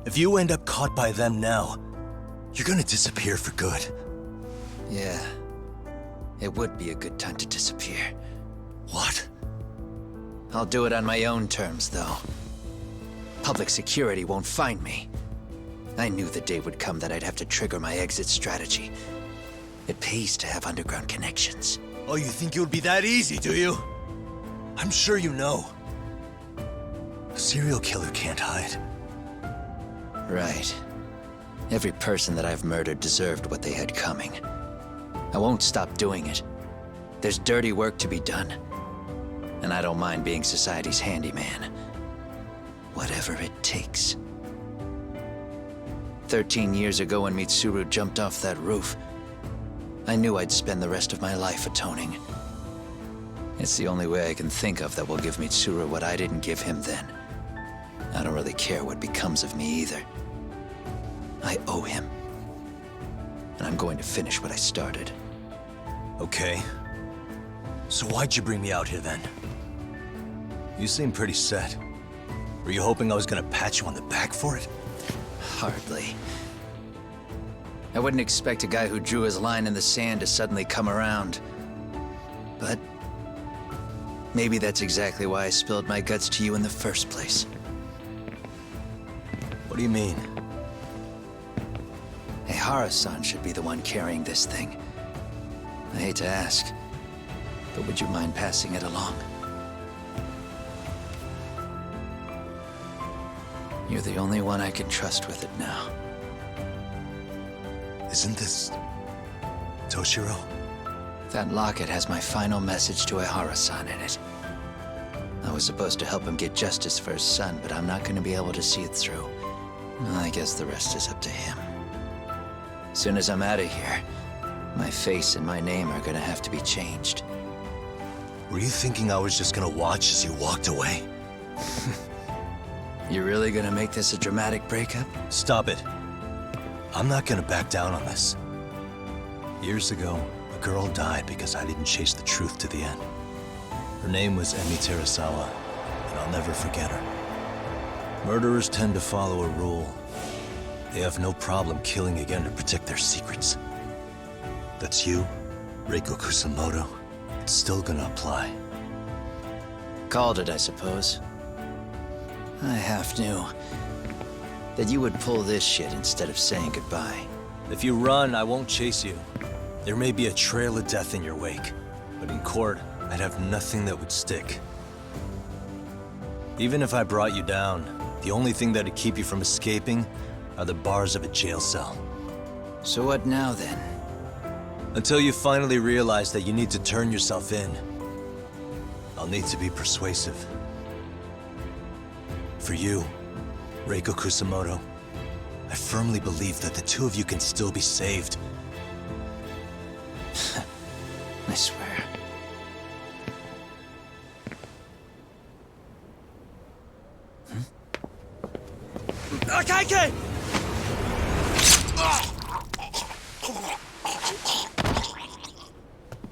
If you end up caught by them now, you're gonna disappear for good. Yeah. It would be a good time to disappear. What? I'll do it on my own terms, though. Public security won't find me. I knew the day would come that I'd have to trigger my exit strategy. It pays to have underground connections. Oh, you think it would be that easy, do you? I'm sure you know. A serial killer can't hide. Right. Every person that I've murdered deserved what they had coming. I won't stop doing it. There's dirty work to be done. And I don't mind being society's handyman. Whatever it takes. 13 years ago when Mitsuru jumped off that roof, I knew I'd spend the rest of my life atoning. It's the only way I can think of that will give Mitsuru what I didn't give him then. I don't really care what becomes of me either. I owe him. And I'm going to finish what I started. Okay. So why'd you bring me out here then? You seem pretty set. Were you hoping I was gonna pat you on the back for it? Hardly. I wouldn't expect a guy who drew his line in the sand to suddenly come around. But maybe that's exactly why I spilled my guts to you in the first place. What do you mean? Hara-san should be the one carrying this thing. I hate to ask, but would you mind passing it along? You're the only one I can trust with it now. Isn't this Toshiro? That locket has my final message to Hara-san in it. I was supposed to help him get justice for his son, but I'm not going to be able to see it through. I guess the rest is up to him. As soon as I'm out of here, my face and my name are gonna have to be changed. Were you thinking I was just gonna watch as you walked away? You really gonna make this a dramatic breakup? Stop it. I'm not gonna back down on this. Years ago, a girl died because I didn't chase the truth to the end. Her name was Emi Terasawa, and I'll never forget her. Murderers tend to follow a rule. They have no problem killing again to protect their secrets. That's you, Reiko Kusumoto. It's still gonna apply. Called it, I suppose. I half knew that you would pull this shit instead of saying goodbye. If you run, I won't chase you. There may be a trail of death in your wake, but in court, I'd have nothing that would stick. Even if I brought you down, the only thing that'd keep you from escaping are the bars of a jail cell. So what now, then? Until you finally realize that you need to turn yourself in, I'll need to be persuasive. For you, Reiko Kusumoto, I firmly believe that the two of you can still be saved. I swear. Akaike!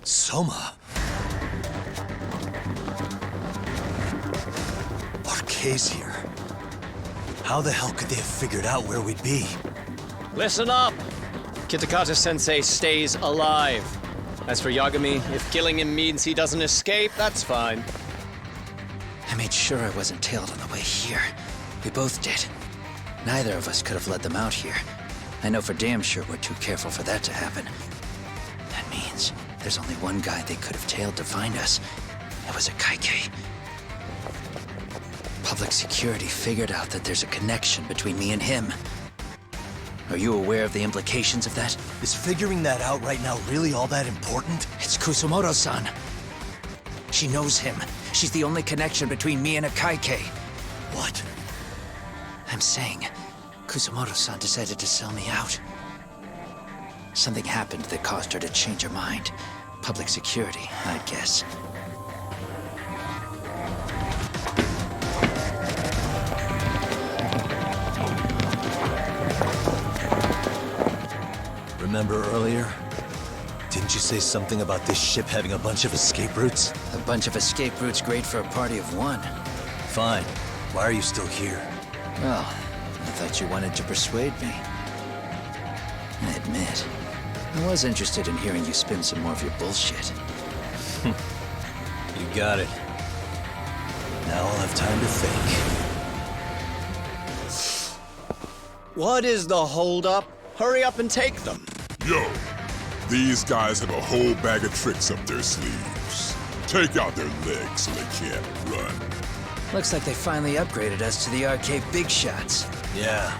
Soma! RK's here. How the hell could they have figured out where we'd be? Listen up! Kitakata-sensei stays alive. As for Yagami, if killing him means he doesn't escape, that's fine. I made sure I wasn't tailed on the way here. We both did. Neither of us could have led them out here. I know for damn sure we're too careful for that to happen. That means there's only one guy they could have tailed to find us. It was a Kaike. Public security figured out that there's a connection between me and him. Are you aware of the implications of that? Is figuring that out right now really all that important? It's Kusumoto-san. She knows him. She's the only connection between me and a Kaike. What? I'm saying, Kusumoto-san decided to sell me out. Something happened that caused her to change her mind. Public security, I'd guess. Remember earlier? Didn't you say something about this ship having a bunch of escape routes? A bunch of escape routes great for a party of one. Fine. Why are you still here? Well, I thought you wanted to persuade me. I admit, I was interested in hearing you spin some more of your bullshit. You got it. Now I'll have time to think. What is the holdup? Hurry up and take them. Yo, these guys have a whole bag of tricks up their sleeves. Take out their legs so they can't run. Looks like they finally upgraded us to the arcade big shots. Yeah.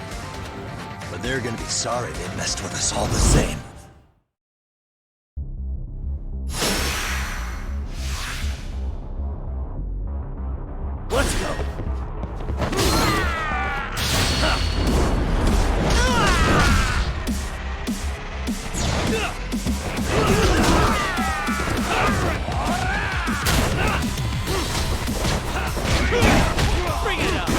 But they're gonna be sorry they messed with us all the same. Let's go! Bring it up!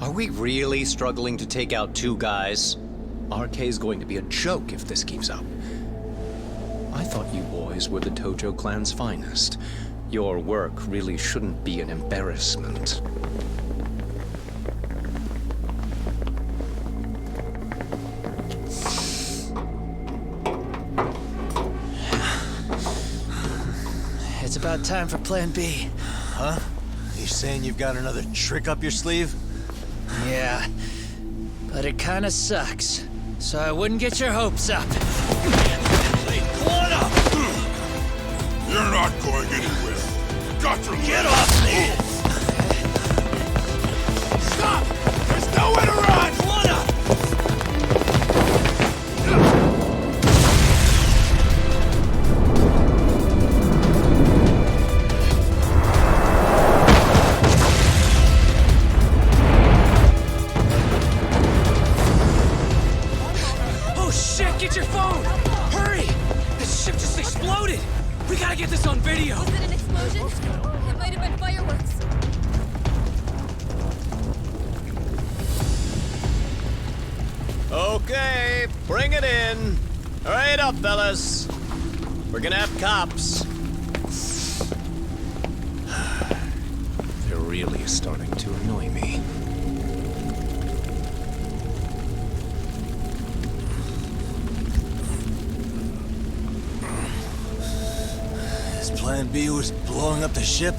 Are we really struggling to take out two guys? RK's going to be a joke if this keeps up. I thought you boys were the Tojo clan's finest. Your work really shouldn't be an embarrassment. It's about time for Plan B. Huh? You saying you've got another trick up your sleeve? Yeah, but it kinda sucks. So I wouldn't get your hopes up. Kuwana! You're not going anywhere. Got your Get off me! Stop! There's nowhere to run! Kuwana! Get your phone! Hurry! This ship just exploded! We gotta get this on video! Was it an explosion? It might have been fireworks. Okay, bring it in. Hurry it up, fellas. We're gonna have cops. They're really starting to annoy me. Plan B was blowing up the ship?